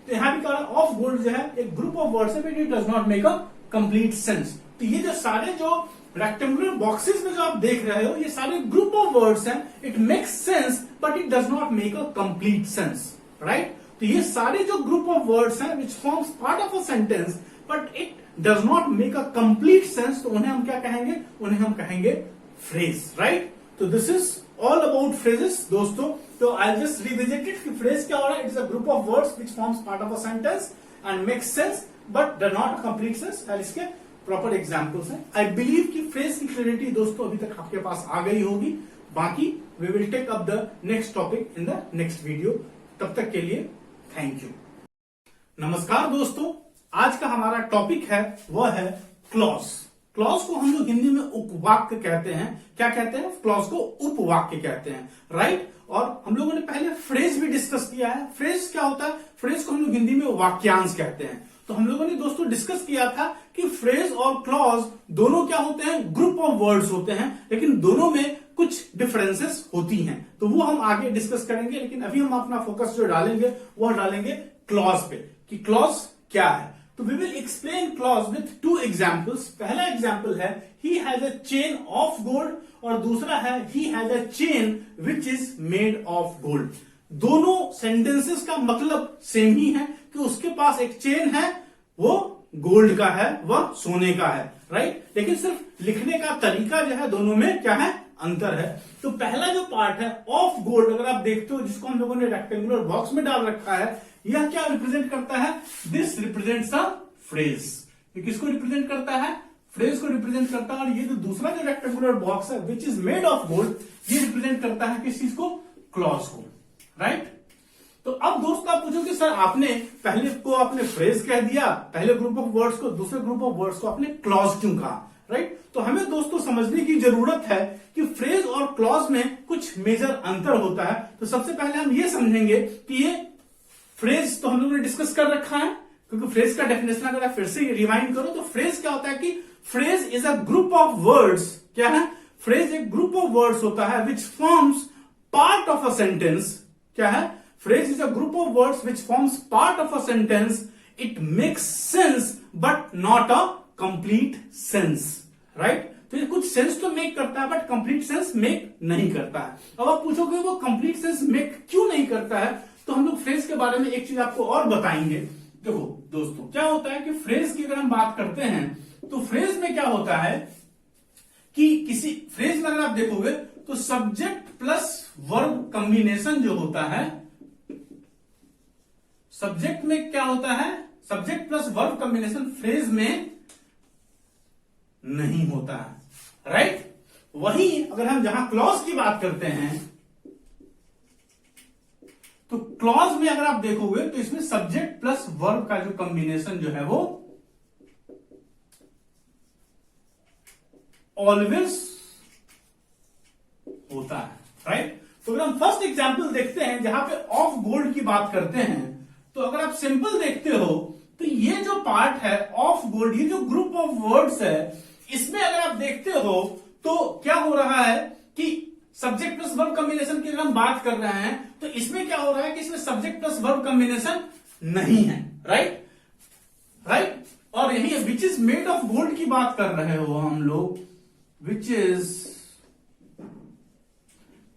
तो यहां भी क्या हो रहा है, ऑफ गोल्ड जो है एक ग्रुप ऑफ वर्ड्स है but it does not make a complete sense. तो ये जो सारे जो रेक्टेंगुलर बॉक्सेस में जो आप देख रहे हो, ये सारे ग्रुप ऑफ वर्ड्स हैं, it makes sense but it does not make a complete sense, right. तो ये सारे जो ग्रुप ऑफ वर्ड्स हैं विच forms part of a sentence but it does not make a complete sense, तो उन्हें हम क्या कहेंगे, उन्हें हम कहेंगे फ्रेज, राइट। तो this is all about phrases दोस्तों। तो आई जस्ट रिविजिट इट कि फ्रेज क्या हो रहा है, it's a group of words which forms part of a sentence and makes sense but does not complete sense, और इसके प्रॉपर एग्जाम्पल्स हैं। आई बिलीव कि फ्रेज की क्लैरिटी दोस्तों अभी तक आपके पास आ गई होगी। बाकी we will take up the next topic in the next video. तब तक के लिए थैंक यू। नमस्कार दोस्तों, आज का हमारा टॉपिक है वह है क्लॉज। क्लॉज को हम लोग हिंदी में उपवाक्य कहते हैं। क्या कहते हैं, क्लॉज को उपवाक्य कहते हैं, राइट। और हम लोगों ने पहले फ्रेज भी डिस्कस किया है। फ्रेज क्या होता है, फ्रेज को हम लोग हिंदी में वाक्यांश कहते हैं। तो हम लोगों ने दोस्तों डिस्कस किया था कि फ्रेज और क्लॉज दोनों क्या होते हैं, ग्रुप ऑफ वर्ड्स होते हैं, लेकिन दोनों में कुछ डिफरेंसेस होती हैं। तो वो हम आगे डिस्कस करेंगे, लेकिन अभी हम अपना फोकस जो डालेंगे वह डालेंगे क्लॉज पे, कि क्लॉज क्या है। तो we will explain clause with two examples. पहला एग्जाम्पल है he has a chain of gold, और दूसरा है he has a chain which is made of gold. दोनों सेंटेंसेस का मतलब सेम ही है कि उसके पास एक चेन है, वो गोल्ड का है वह सोने का है, राइट। लेकिन सिर्फ लिखने का तरीका जो है दोनों में क्या है, अंतर है। तो पहला जो पार्ट है ऑफ गोल्ड, अगर आप देखते हो जिसको हम लोगों ने रेक्टेंगुलर बॉक्स में डाल रखा है, यह क्या रिप्रेजेंट करता है, दिस रिप्रेजेंट्स अ फ्रेज। ये किसको रिप्रेजेंट करता है, फ्रेज को रिप्रेजेंट करता है। और ये जो दूसरा जो रेक्टेंगुलर बॉक्स है विच इज मेड ऑफ गोल्ड, ये रिप्रेजेंट करता है किस चीज को, क्लॉज को, राइट। तो अब दोस्तों आप पूछोगे सर आपने पहले को आपने फ्रेज कह दिया, पहले ग्रुप ऑफ वर्ड्स को, दूसरे ग्रुप ऑफ वर्ड्स को आपने क्लॉज क्यों कहा, राइट। तो हमें दोस्तों समझने की जरूरत है कि फ्रेज और क्लॉज में कुछ मेजर अंतर होता है। तो सबसे पहले हम ये समझेंगे कि ये फ्रेज तो हम लोगों ने डिस्कस कर रखा है, क्योंकि फ्रेज का डेफिनेशन अगर आप फिर से रिवाइंड करो तो फ्रेज क्या होता है कि phrase is a group of words, क्या है, फ्रेज एक ग्रुप ऑफ वर्ड्स होता है विच forms part of a sentence, क्या है, phrase is a group of words which forms part of a sentence. It makes sense but not a complete sense, right? तो ये कुछ सेंस तो make करता है बट कंप्लीट सेंस मेक नहीं करता है। अब आप पूछोगे वो कंप्लीट सेंस मेक क्यों नहीं करता है, तो हम लोग फ्रेज के बारे में एक चीज आपको और बताएंगे। देखो दोस्तों क्या होता है कि फ्रेज की अगर हम बात करते हैं तो फ्रेज में क्या होता है कि किसी फ्रेज में अगर आप देखोगे तो सब्जेक्ट प्लस वर्ब कॉम्बिनेशन जो होता है, सब्जेक्ट में क्या होता है, subject plus verb combination phrase में नहीं होता है, राइट। वहीं अगर हम जहां क्लॉज की बात करते हैं तो क्लॉज में अगर आप देखोगे तो इसमें सब्जेक्ट प्लस वर्ब का जो कॉम्बिनेशन जो है वो ऑलवेज होता है, राइट। तो अगर हम फर्स्ट एग्जांपल देखते हैं जहां पे ऑफ गोल्ड की बात करते हैं, तो अगर आप सिंपल देखते हो तो ये जो पार्ट है ऑफ गोल्ड, ये जो ग्रुप ऑफ वर्ड्स है, इसमें अगर आप देखते हो तो क्या हो रहा है कि सब्जेक्ट प्लस वर्ब कॉम्बिनेशन की अगर हम बात कर रहे हैं तो इसमें क्या हो रहा है कि इसमें सब्जेक्ट प्लस वर्ब कॉम्बिनेशन नहीं है, राइट, राइट। और यही विच इज मेड ऑफ गोल्ड की बात कर रहे हो हम लोग, विच इज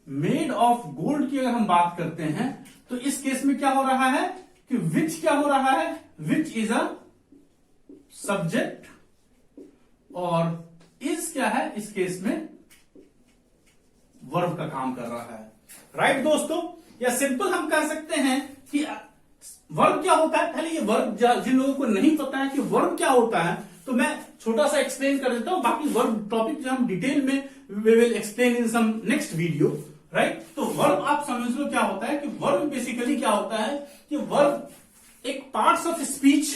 मेड ऑफ गोल्ड की अगर हम बात करते हैं तो इस केस में क्या हो रहा है कि विच क्या हो रहा है, विच इज अ सब्जेक्ट और इज क्या है, इस केस में वर्ब का काम कर रहा है, राइट दोस्तों। या सिंपल हम कह सकते हैं कि वर्ब क्या होता है, पहले ये वर्ब जिन लोगों को नहीं पता है कि वर्ब क्या होता है तो मैं छोटा सा एक्सप्लेन कर देता हूं, बाकी वर्ब टॉपिक जो हम डिटेल में we will explain in some next video, right. तो वर्ब आप समझ लो क्या होता है कि वर्ब बेसिकली क्या होता है कि वर्ब एक पार्ट्स ऑफ स्पीच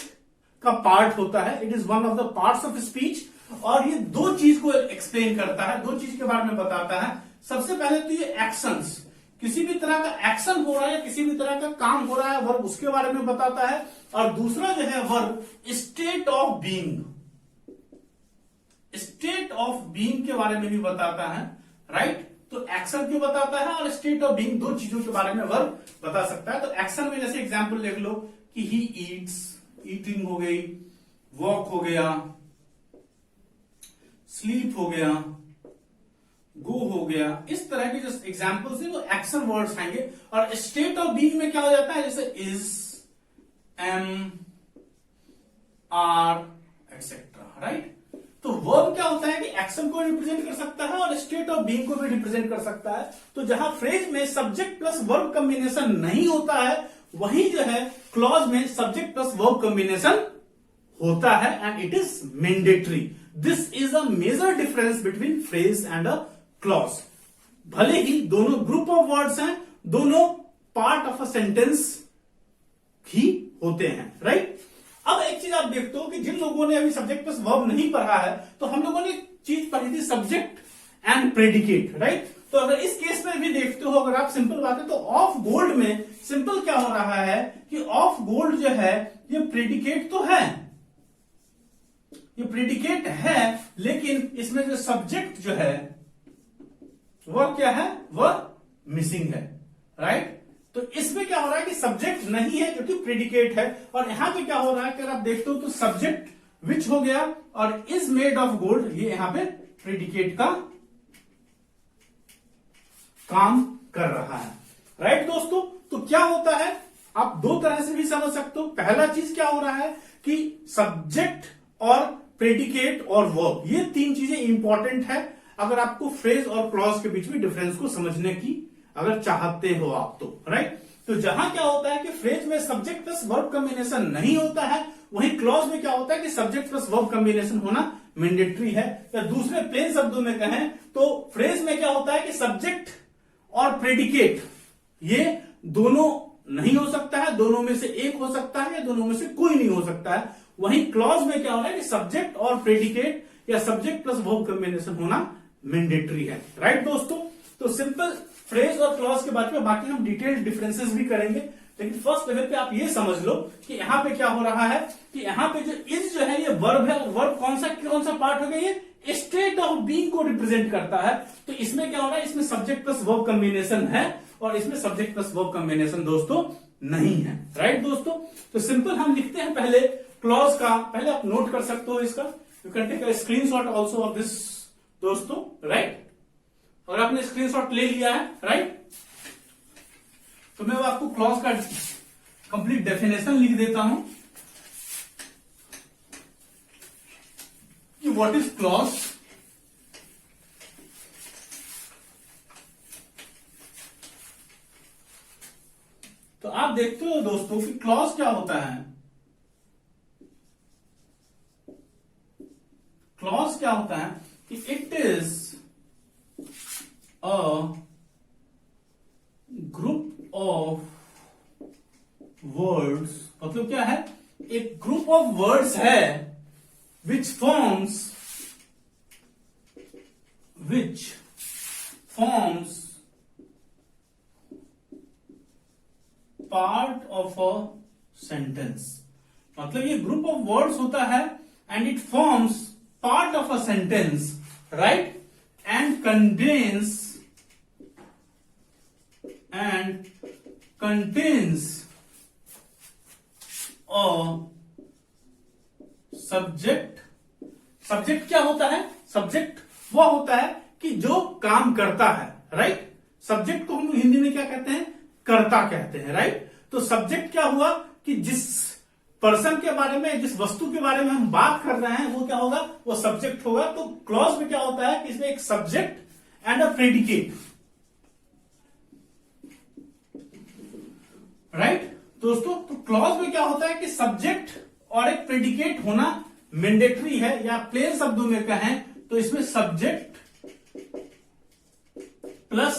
का पार्ट होता है, it is one of the parts of speech, और ये दो चीज को एक्सप्लेन करता है, दो चीज के बारे में बताता है। सबसे पहले तो ये एक्शंस, किसी भी तरह का एक्शन हो रहा है, किसी भी तरह का काम हो रहा है, वर्ब उसके बारे में बताता है। और दूसरा जो है verb state of being, state of being के बारे में भी बताता है, राइट। तो एक्शन क्यों बताता है और स्टेट ऑफ बीइंग, दो चीजों के बारे में वर्ब बता सकता है। तो एक्शन में जैसे एग्जांपल लिख लो कि ही ईट्स, ईटिंग हो गई, वॉक हो गया, स्लीप हो गया, गो हो गया, इस तरह के जो एग्जांपल्स हैं वो एक्शन वर्ड्स आएंगे। और स्टेट ऑफ बीइंग में क्या हो जाता है, जैसे is, am, are etcetera, right. तो वर्ब क्या होता है कि एक्शन को रिप्रेजेंट कर सकता है और स्टेट ऑफ बीइंग को भी रिप्रेजेंट कर सकता है। तो जहां फ्रेज में सब्जेक्ट प्लस वर्ब कॉम्बिनेशन नहीं होता है, वहीं जो है क्लॉज में सब्जेक्ट प्लस वर्ब कॉम्बिनेशन होता है and it is mandatory. This is a major difference between phrase and a clause. भले ही दोनों ग्रुप ऑफ वर्ड्स हैं, दोनों पार्ट ऑफ अ सेंटेंस ही होते हैं, राइट। अब एक चीज आप देखते हो कि जिन लोगों ने अभी सब्जेक्ट प्लस वर्ब नहीं पढ़ा है, तो हम लोगों ने चीज पढ़ी थी सब्जेक्ट एंड प्रेडिकेट, राइट। तो अगर इस केस में भी देखते हो, अगर आप सिंपल बात है तो ऑफ गोल्ड में सिंपल क्या हो रहा है कि ऑफ गोल्ड जो है ये प्रेडिकेट तो है, ये प्रेडिकेट है, लेकिन इसमें जो सब्जेक्ट जो है वह क्या है, वह मिसिंग है, राइट। तो इसमें क्या हो रहा है कि सब्जेक्ट नहीं है जो कि प्रेडिकेट है, और यहां पे क्या हो रहा है कि अगर आप देखते हो तो सब्जेक्ट विच हो गया और इज मेड ऑफ गोल्ड, ये यहां पे प्रेडिकेट का काम कर रहा है, राइट दोस्तों। तो क्या होता है, आप दो तरह से भी समझ सकते हो। पहला चीज क्या हो रहा है कि सब्जेक्ट और प्रेडिकेट और वर्ब, ये तीन चीजें इंपॉर्टेंट है अगर आपको फ्रेज और क्लॉज के बीच में डिफरेंस को समझने की अगर चाहते हो आप तो, राइट। तो जहां क्या होता है कि फ्रेज में सब्जेक्ट प्लस वर्ब कॉम्बिनेशन नहीं होता है, वहीं क्लॉज में क्या होता है कि सब्जेक्ट प्लस वर्ब कॉम्बिनेशन होना मैंडेटरी है। या दूसरे प्लेन शब्दों में कहें तो फ्रेज में क्या होता है कि सब्जेक्ट और प्रेडिकेट ये दोनों नहीं हो सकता है, दोनों में से एक हो सकता है या दोनों में से कोई नहीं हो सकता है। वहीं क्लॉज में क्या हो रहा है कि सब्जेक्ट और प्रेडिकेट या सब्जेक्ट प्लस वर्ब कॉम्बिनेशन होना मैंडेटरी है, राइट दोस्तों। तो सिंपल फ्रेज और क्लॉज के बारे में बाकी हम डिटेल्ड डिफरेंसेस भी करेंगे, लेकिन फर्स्ट लेवल पे आप ये समझ लो कि यहां पे क्या हो रहा है कि यहां पे जो इज जो है ये वर्ब है, और वर्ब कौन सा पार्ट हो गया, ये स्टेट ऑफ बीइंग को रिप्रेजेंट करता है। तो इसमें क्या हो रहा है, इसमें सब्जेक्ट प्लस वर्ब कॉम्बिनेशन है और इसमें सब्जेक्ट प्लस वर्ब कॉम्बिनेशन दोस्तों नहीं है, राइट दोस्तों। तो सिंपल हम लिखते हैं पहले क्लॉज का, पहले आप नोट कर सकते हो इसका, you can take a screenshot also of this दोस्तों, राइट। और आपने स्क्रीनशॉट ले लिया है, राइट, तो मैं आपको क्लॉज का कंप्लीट डेफिनेशन लिख देता हूं कि व्हाट इज क्लॉज। तो आप देखते हो दोस्तों कि क्लॉज क्या होता है। क्लॉज क्या होता है कि it is a group of words, मतलब क्या है, एक ग्रुप ऑफ वर्ड्स है which forms part of a sentence। मतलब ये ग्रुप ऑफ वर्ड्स होता है and it forms part of a sentence, right, and contains a subject क्या होता है, सब्जेक्ट वो होता है कि जो काम करता है, राइट। सब्जेक्ट को हम हिंदी में क्या कहते हैं, कर्ता कहते हैं, राइट। तो सब्जेक्ट क्या हुआ कि जिस पर्सन के बारे में, जिस वस्तु के बारे में हम बात कर रहे हैं वो क्या होगा, वो सब्जेक्ट होगा। तो क्लॉज में क्या होता है कि इसमें एक subject and a predicate, right दोस्तों। तो क्लॉज में क्या होता है कि सब्जेक्ट और एक प्रेडिकेट होना मैंडेटरी है, या प्लेन शब्दों में कहें तो इसमें सब्जेक्ट प्लस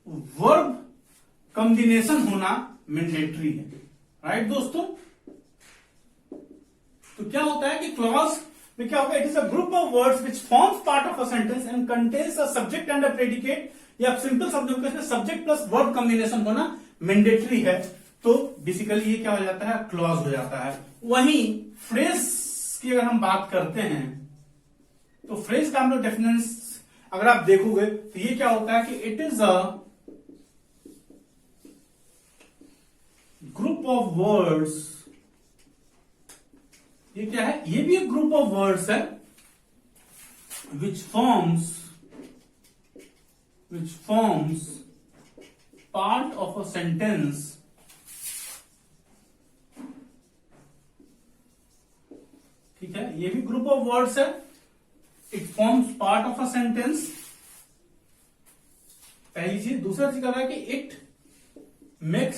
वर्ब कॉम्बिनेशन होना मैंडेटरी है, राइट दोस्तों। तो क्या होता है कि क्लॉज में क्या होगा, it is a group of words which forms part of a sentence and contains a subject and a predicate, या सिंपल शब्दों में इसमें सब्जेक्ट प्लस वर्ब कॉम्बिनेशन होना मैंडेटरी है। तो बेसिकली ये क्या हो जाता है, क्लॉज हो जाता है। वहीं फ्रेज की अगर हम बात करते हैं तो फ्रेज का हम लोग डेफिनेशन अगर आप देखोगे तो ये क्या होता है कि it is a group of words, ये क्या है, ये भी एक ग्रुप ऑफ वर्ड्स है विच forms part of a sentence, ठीक है, ये भी ग्रुप ऑफ वर्ड्स है, it forms part of a sentence, पहली चीज। दूसरा चीज कह रहा है कि it makes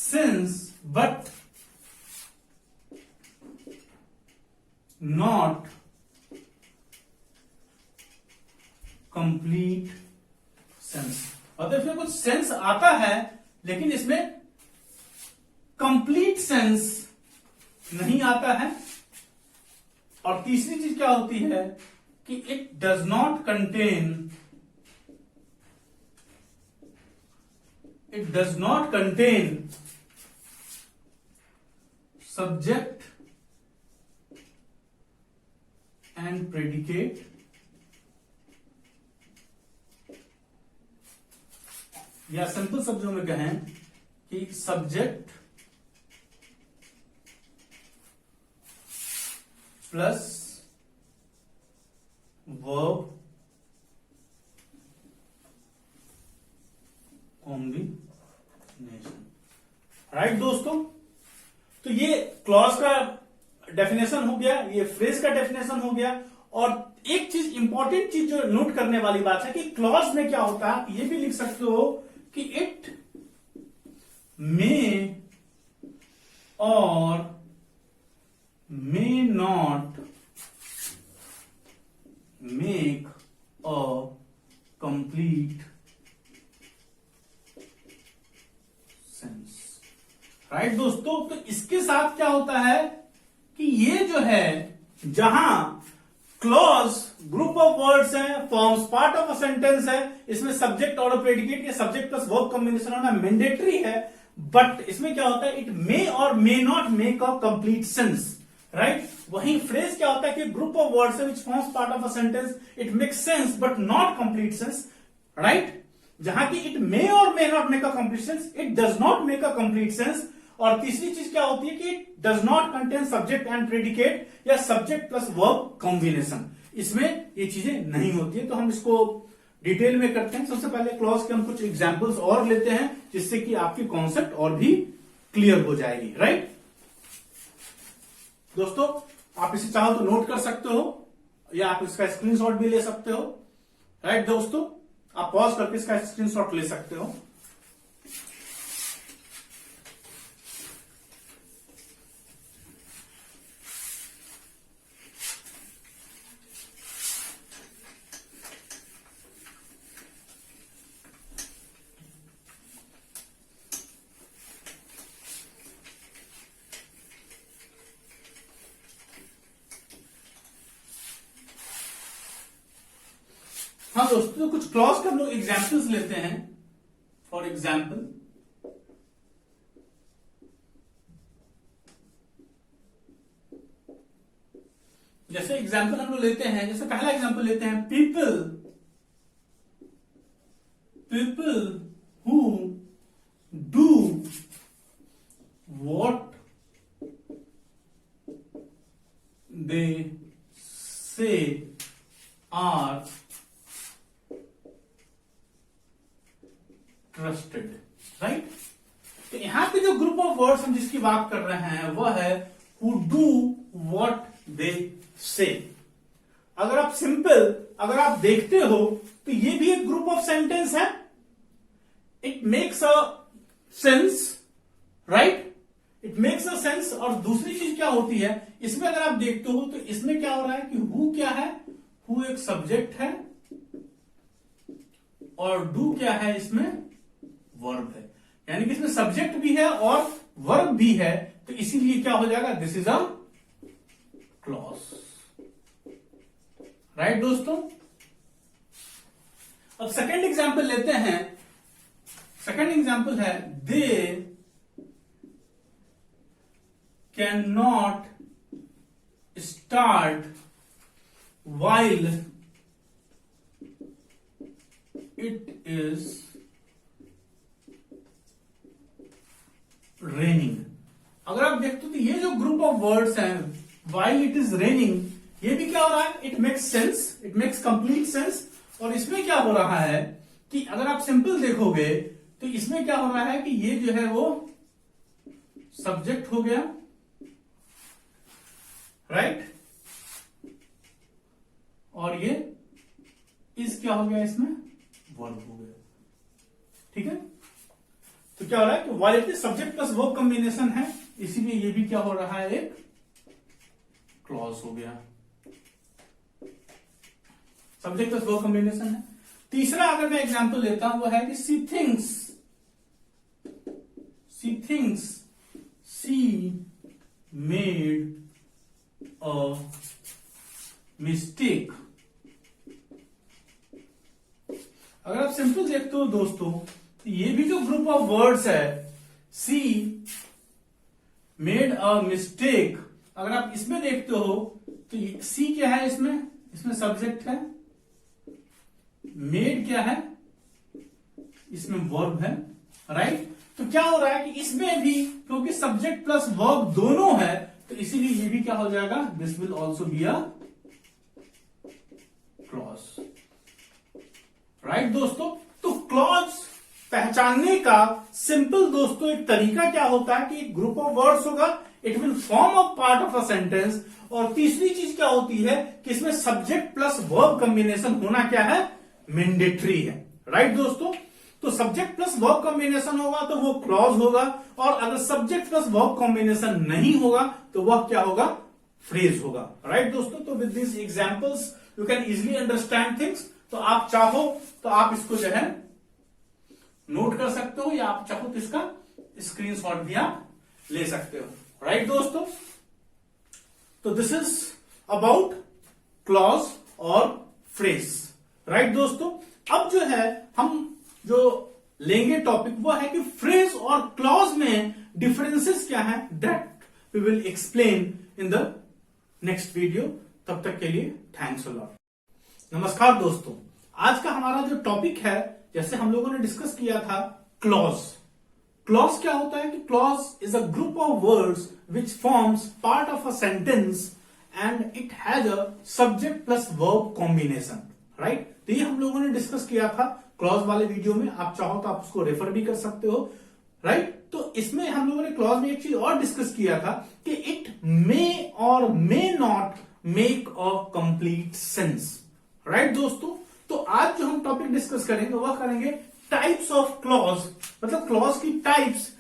sense but not complete sense, मतलब इसमें कुछ सेंस आता है लेकिन इसमें कंप्लीट सेंस नहीं आता है। और तीसरी चीज क्या होती है कि it does not contain subject and predicate, या सिंपल शब्दों में कहें कि subject plus verb combination, definition हो गया, ये फ्रेज का डेफिनेशन हो गया। और एक चीज इंपॉर्टेंट चीज जो नोट करने वाली बात है कि क्लॉज में क्या होता है, ये भी लिख सकते हो कि इट मे और may not make a complete sense. Right दोस्तों, तो इसके साथ क्या होता है कि ये जो है जहां क्लॉज ग्रुप ऑफ वर्ड्स है, forms part of a sentence है, इसमें सब्जेक्ट और प्रेडिकेट या सब्जेक्ट प्लस वर्ब कॉम्बिनेशन होना मैंडेटरी है, बट इसमें क्या होता है, इट मे और may not make a complete sense. Right, वहीं फ्रेज क्या होता है कि ग्रुप ऑफ वर्ड्स है विच forms part of a sentence, it makes sense but not complete sense. Right, जहां की इट मे और may not make a complete sense, it does not make a complete sense. और तीसरी चीज क्या होती है कि it does not contain subject and predicate या सब्जेक्ट प्लस वर्ब कॉम्बिनेशन, इसमें ये चीजें नहीं होती है। तो हम इसको डिटेल में करते हैं। सबसे पहले क्लॉज के हम कुछ एग्जांपल्स और लेते हैं जिससे कि आपकी कॉन्सेप्ट और भी क्लियर हो जाएगी। राइट दोस्तों, आप इसे चाहो तो नोट कर सकते हो या आप इसका स्क्रीनशॉट भी ले सकते हो। राइट दोस्तों, आप पॉज करके इसका स्क्रीनशॉट ले सकते हो। हाँ दोस्तों, तो कुछ क्लॉज का हम लोग एग्जाम्पल्स लेते हैं। फॉर एग्जाम्पल, जैसे एग्जाम्पल हम लोग लेते हैं, जैसे पहला एग्जाम्पल लेते हैं, people who do what they से आर ट्रस्टेड। राइट, तो यहां पे जो ग्रुप ऑफ वर्ड्स हम जिसकी बात कर रहे हैं वह है हु डू वॉट दे से। अगर आप सिंपल अगर आप देखते हो तो ये भी एक ग्रुप ऑफ सेंटेंस है, it makes a sense. Right, it makes a sense. और दूसरी चीज क्या होती है इसमें, अगर आप देखते हो तो इसमें क्या हो रहा है कि हु क्या है, हु एक सब्जेक्ट है और डू क्या है, इसमें वर्ब है। यानी कि इसमें सब्जेक्ट भी है और वर्ब भी है, तो इसीलिए क्या हो जाएगा, this is a clause. Right दोस्तों, अब सेकेंड एग्जाम्पल लेते हैं। सेकेंड एग्जाम्पल है they can not start while it is raining. अगर आप देखते हो तो ये जो ग्रुप ऑफ वर्ड्स हैं, वाइल इट इज रेनिंग, ये भी क्या हो रहा है, it makes sense, it makes complete sense. और इसमें क्या हो रहा है कि अगर आप सिंपल देखोगे तो इसमें क्या हो रहा है कि ये जो है वो सब्जेक्ट हो गया। राइट, और ये इस क्या हो गया, इसमें वर्ब हो गया। ठीक है, तो क्या हो रहा है कि while it is subject plus verb combination है, इसीलिए ये भी क्या हो रहा है, एक क्लॉज हो गया। सब्जेक्ट प्लस वर्ब कॉम्बिनेशन है। तीसरा अगर मैं एग्जांपल लेता हूं वो है कि she thinks she made a mistake. अगर आप सिंपल देखते हो दोस्तों, तो ये भी जो ग्रुप ऑफ वर्ड्स है, सी मेड अ मिस्टेक, अगर आप इसमें देखते हो तो सी क्या है, इसमें सब्जेक्ट है, मेड क्या है, इसमें वर्ब है। राइट, तो क्या हो रहा है कि इसमें भी क्योंकि सब्जेक्ट प्लस वर्ब दोनों है, तो इसीलिए ये भी क्या हो जाएगा, this will also be a clause. Right दोस्तों, तो क्लॉज पहचानने का सिंपल दोस्तों एक तरीका क्या होता है कि एक ग्रुप ऑफ वर्ड्स होगा, it will form a part of a sentence. और तीसरी चीज क्या होती है कि इसमें सब्जेक्ट प्लस वर्ब कॉम्बिनेशन होना क्या है, मैंडेटरी है। राइट दोस्तों, तो सब्जेक्ट प्लस वर्ब कॉम्बिनेशन होगा तो वो क्लॉज होगा, और अगर सब्जेक्ट प्लस वर्ब कॉम्बिनेशन नहीं होगा तो वह क्या होगा, फ्रेज होगा। राइट दोस्तों, तो with this examples you can easily understand things. तो आप चाहो तो आप इसको जो है नोट कर सकते हो, या आप चाहो तो इसका स्क्रीनशॉट भी आप ले सकते हो। राइट दोस्तों, तो दिस इज अबाउट क्लॉज और फ्रेज। राइट दोस्तों, अब जो है हम जो लेंगे टॉपिक वो है कि फ्रेज और क्लॉज में डिफरेंसेस क्या है, that we will explain in the next video. तब तक के लिए थैंक्स अ लॉट। नमस्कार दोस्तों, आज का हमारा जो टॉपिक है, जैसे हम लोगों ने डिस्कस किया था क्लॉज। क्लॉज क्या होता है कि clause is a group of words which forms part of a sentence and it has a subject plus verb combination. Right, तो ये हम लोगों ने डिस्कस किया था क्लॉज वाले वीडियो में, आप चाहो तो आप उसको रेफर भी कर सकते हो। राइट, तो इसमें हम लोगों ने क्लॉज में एक चीज और डिस्कस किया था कि इट मे और may not make a complete sense. Right दोस्तों, तो आज जो हम टॉपिक डिस्कस करेंगे वह करेंगे टाइप्स ऑफ क्लॉज, मतलब क्लॉज की types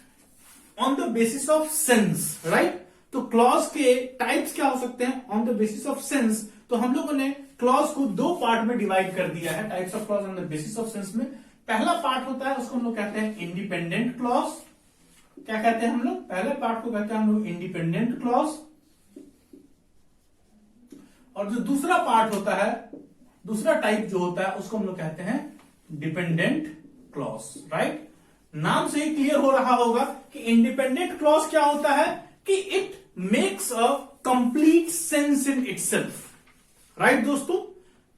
on the basis of sense. Right, तो क्लॉज के टाइप्स क्या हो सकते हैं on the basis of sense. तो हम लोगों ने क्लॉज को दो पार्ट में डिवाइड कर दिया है types of clause on the basis of sense में। पहला पार्ट होता है उसको हम लोग कहते हैं इंडिपेंडेंट क्लॉज। क्या कहते हैं हम लोग, पहले पार्ट को कहते हैं हम लोग इंडिपेंडेंट क्लॉज, और जो दूसरा पार्ट होता है, दूसरा टाइप जो होता है उसको हम लोग कहते हैं डिपेंडेंट क्लॉज। राइट, नाम से ही क्लियर हो रहा होगा कि इंडिपेंडेंट क्लॉज क्या होता है कि it makes a complete sense in itself. Right दोस्तों,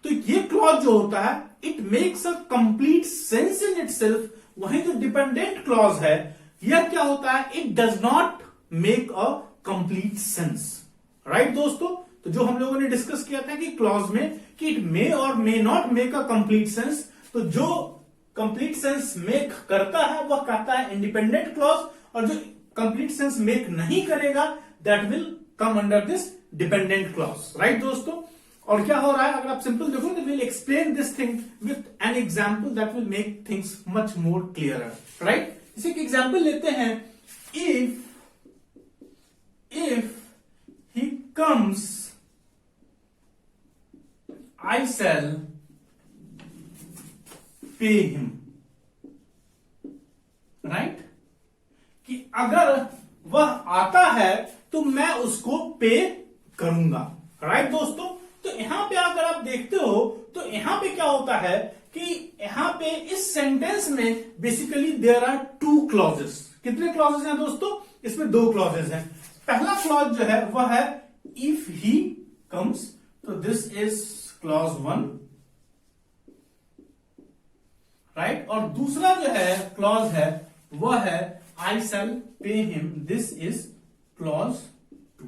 तो ये क्लॉज जो होता है it makes a complete sense in itself. वहीं जो डिपेंडेंट क्लॉज है यह क्या होता है, it does not make a complete sense. Right दोस्तों, तो जो हम लोगों ने डिस्कस किया था कि क्लॉज में कि इट मे और may not make a complete sense, तो जो कंप्लीट सेंस मेक करता है वह कहता है इंडिपेंडेंट क्लॉज, और जो कंप्लीट सेंस मेक नहीं करेगा that will come under this dependent clause. Right दोस्तों, और क्या हो रहा है अगर आप सिंपल देखो तो will explain this thing with an example that will make things much more clearer. Right, इसी की एग्जाम्पल लेते हैं। If he comes I shall pay him. Right, कि अगर वह आता है तो मैं उसको पे करूंगा। राइट दोस्तों, तो यहां पे अगर आप देखते हो तो यहां पे क्या होता है कि यहां पे इस सेंटेंस में basically there are two clauses. कितने क्लॉजेस हैं दोस्तों, इसमें दो क्लॉजेस हैं। पहला क्लॉज जो है वह है इफ ही कम्स, तो दिस इज क्लॉज 1। राइट, और दूसरा जो है क्लॉज है वह है I shall pay him, this is clause 2।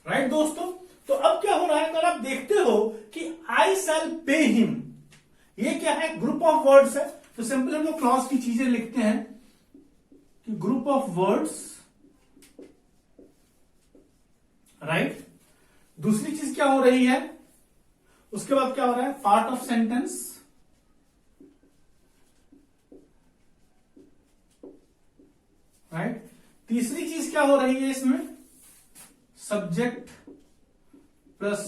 Right दोस्तों, तो अब क्या हो रहा है अगर आप देखते हो कि आई शैल पे हिम, ये क्या है, ग्रुप ऑफ वर्ड्स है। तो सिंपल हम लोग क्लॉज की चीजें लिखते हैं कि ग्रुप ऑफ वर्ड्स। राइट, दूसरी चीज क्या हो रही है, उसके बाद क्या हो रहा है, पार्ट ऑफ सेंटेंस। राइट, तीसरी चीज क्या हो रही है इसमें, सब्जेक्ट प्लस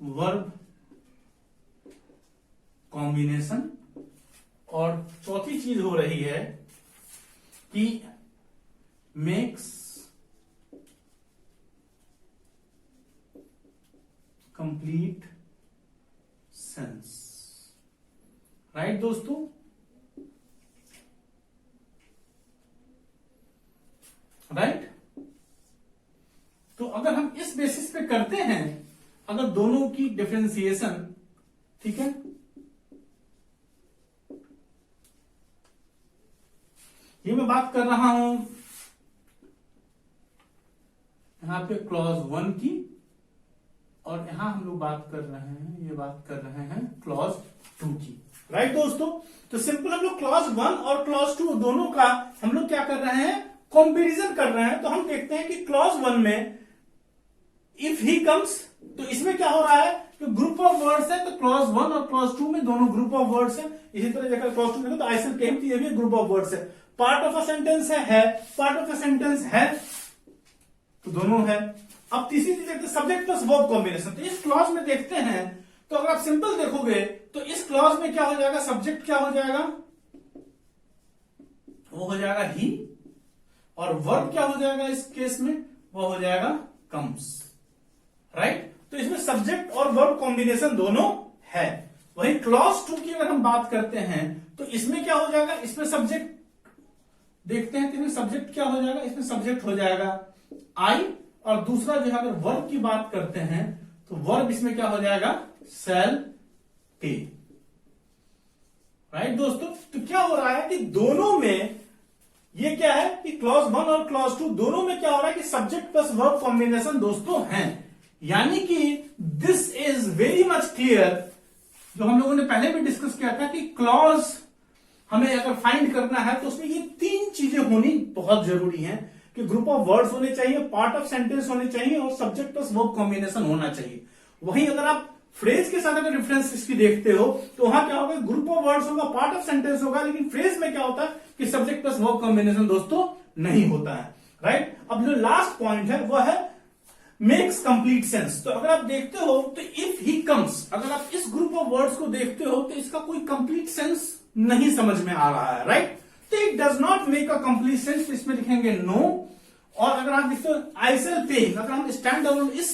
वर्ब कॉम्बिनेशन, और चौथी चीज हो रही है कि मेक्स कंप्लीट सेंस। राइट दोस्तों, राइट, तो अगर हम इस बेसिस पे करते हैं, अगर दोनों की डिफरेंशिएशन, ठीक है, ये मैं बात कर रहा हूं यहां पे क्लॉज 1 की, और यहां हम लोग बात कर रहे हैं, ये बात कर रहे हैं क्लॉज 2 की। राइट दोस्तों, तो सिंपल हम लोग क्लॉज 1 और क्लॉज 2 दोनों का हम लोग क्या कर रहे हैं, कंपैरिजन कर रहे हैं, तो हम देखते हैं कि क्लॉज 1 में इफ ही कम्स, तो इसमें क्या हो रहा है कि ग्रुप ऑफ वर्ड्स है, तो क्लॉज 1 और क्लॉज 2 में दोनों ग्रुप ऑफ वर्ड्स है। इसी तरह देखा क्लॉज 2 में तो आई सेल केम, तो ये भी ग्रुप ऑफ वर्ड्स है। पार्ट ऑफ अ सेंटेंस है, पार्ट ऑफ अ सेंटेंस है, तो दोनों है। अब तीसरी चीज देखते हैं सब्जेक्ट प्लस वर्ब कॉम्बिनेशन। तो इस क्लॉज में देखते हैं, तो अगर आप सिंपल देखोगे तो इस क्लॉज में क्या हो जाएगा, सब्जेक्ट क्या हो जाएगा, वो हो जाएगा ही, और वर्ब क्या हो जाएगा इस केस में, वो हो जाएगा कम्स, राइट। तो इसमें सब्जेक्ट और वर्ब कॉम्बिनेशन दोनों है। वही क्लॉज 2 की अगर हम बात करते हैं, तो इसमें क्या हो जाएगा, इसमें सब्जेक्ट देखते हैं, तो इसमें सब्जेक्ट क्या हो जाएगा, इसमें सब्जेक्ट हो जाएगा आई, और दूसरा जो है अगर वर्ब की बात करते हैं, तो वर्ब इसमें क्या हो जाएगा, शैल पे, राइट दोस्तों। तो क्या हो रहा है कि दोनों में ये क्या है कि क्लॉज 1 और क्लॉज 2 दोनों में क्या हो रहा है कि सब्जेक्ट प्लस वर्ब कॉम्बिनेशन दोस्तों हैं। यानी कि this is very much clear, जो हम लोगों ने पहले भी डिस्कस किया था कि क्लॉज हमें अगर फाइंड करना है तो उसमें ये 3 चीजें होनी बहुत जरूरी हैं कि ग्रुप ऑफ वर्ड्स होने चाहिए, पार्ट ऑफ सेंटेंस होने चाहिए, और सब्जेक्ट प्लस वर्ब कॉम्बिनेशन होना चाहिए। वहीं अगर आप फ्रेज के साथ अगर रेफरेंस इसकी देखते हो, तो वहां क्या होगा, ग्रुप ऑफ वर्ड्स होगा, पार्ट ऑफ सेंटेंस होगा, लेकिन फ्रेज में क्या होता है कि सब्जेक्ट प्लस वर्ब कॉम्बिनेशन दोस्तों नहीं होता है, राइट। अब जो लास्ट पॉइंट है वह है मेक्स कंप्लीट सेंस। तो अगर आप देखते हो तो इफ ही कम्स, अगर आप इस ग्रुप ऑफ वर्ड्स को देखते हो तो इसका कोई कंप्लीट सेंस नहीं समझ में आ रहा है, राइट। तो it does not make a complete sense, इसमें लिखेंगे नो। और अगर आप देखते हो आई सेल पे, अगर हम स्टैंड डाउन इस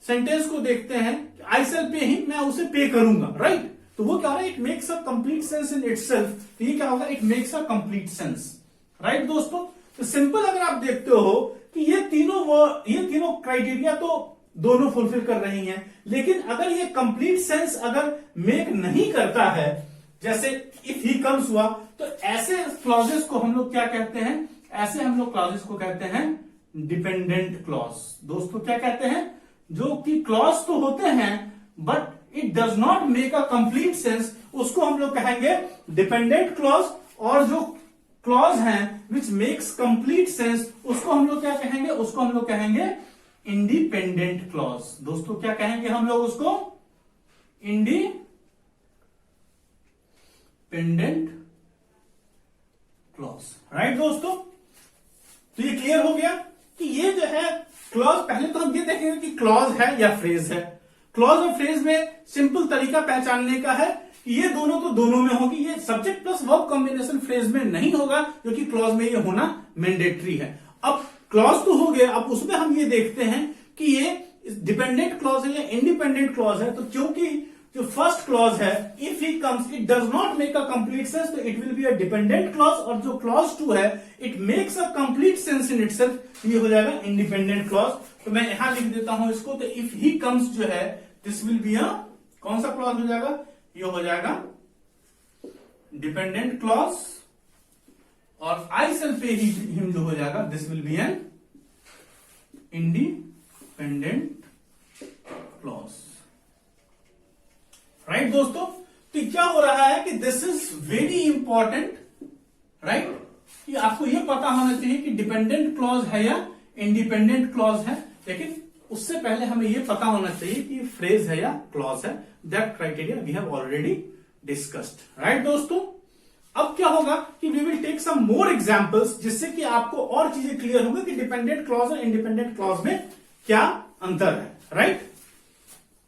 सेंटेंस को देखते हैं, आई सेल पे ही, मैं उसे पे करूंगा, राइट। तो वो क्या हो रहा है, it makes a complete sense in itself. तो ये क्या होगा, it makes a complete sense, right दोस्तों। तो सिंपल अगर आप देखते हो कि ये तीनों क्राइटेरिया तो दोनों फुलफिल कर रही हैं, लेकिन अगर ये कंप्लीट सेंस अगर मेक नहीं करता है, जैसे इफ ही कम्स हुआ, तो ऐसे क्लॉजेस को हम लोग क्या कहते हैं, ऐसे हम लोग क्लॉजेस को कहते हैं डिपेंडेंट क्लॉज। दोस्तों क्या कहते हैं, जो कि क्लॉज तो होते हैं but it does not make a complete sense, उसको हम लोग कहेंगे डिपेंडेंट क्लॉज। और जो क्लॉज हैं विच मेक्स कंप्लीट सेंस, उसको हम लोग क्या कहेंगे, उसको हम लोग कहेंगे इंडिपेंडेंट क्लॉज। दोस्तों क्या कहेंगे हम लोग उसको, इंडिपेंडेंट क्लॉज, राइट दोस्तों। तो ये क्लियर हो गया कि ये जो है क्लॉज, पहले तो हम ये देखेंगे कि क्लॉज है या फ्रेज है। क्लॉज और फ्रेज में सिंपल तरीका पहचानने का है कि ये दोनों तो दोनों में होगी, ये subject plus verb combination phrase में नहीं होगा, जो कि क्लॉज में ये होना मैंडेटरी है। अब क्लॉज तो हो गया, अब उसमें हम ये देखते हैं कि ये डिपेंडेंट क्लॉज है या इंडिपेंडेंट क्लॉज है। तो क्योंकि जो फर्स्ट क्लॉज है if he comes, it does not make a complete sense, तो it will be a dependent clause. और जो क्लॉज 2 है it makes a complete sense in itself, ये हो जाएगा इंडिपेंडेंट क्लॉज। तो मैं यहां लिख देता हूं इसको, तो इफ ही कम्स जो है दिस विल बी अ, कौन सा क्लॉज हो जाएगा, ये हो जाएगा डिपेंडेंट क्लॉज। और आई सेल पे ही हिम जो हो जाएगा this will be an independent clause, right दोस्तों। तो क्या हो रहा है कि this is very important, right, कि आपको यह पता होना चाहिए कि डिपेंडेंट क्लॉज है या इंडिपेंडेंट क्लॉज है। लेकिन उससे पहले हमें यह पता होना चाहिए कि फ्रेज है या क्लॉज है। That criteria we have already discussed, right दोस्तों। अब क्या होगा कि we will take some more examples, जिससे कि आपको और चीजें क्लियर होंगी कि डिपेंडेंट क्लॉज और इंडिपेंडेंट क्लॉज में क्या अंतर है, राइट।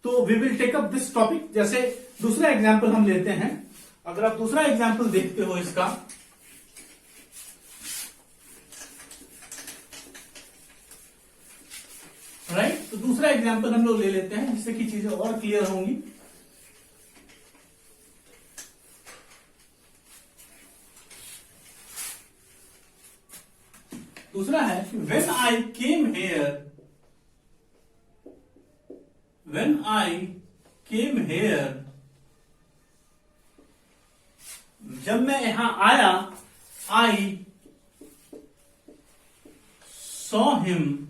तो we will take up this topic. जैसे दूसरा एग्जाम्पल हम लेते हैं, अगर आप दूसरा एग्जाम्पल देखते हो इसका, राइट, तो दूसरा एग्जाम्पल हम लोग ले लेते हैं जिससे कि चीजें और क्लियर होंगी। दूसरा है when I came here, जब मैं यहां आया, I saw him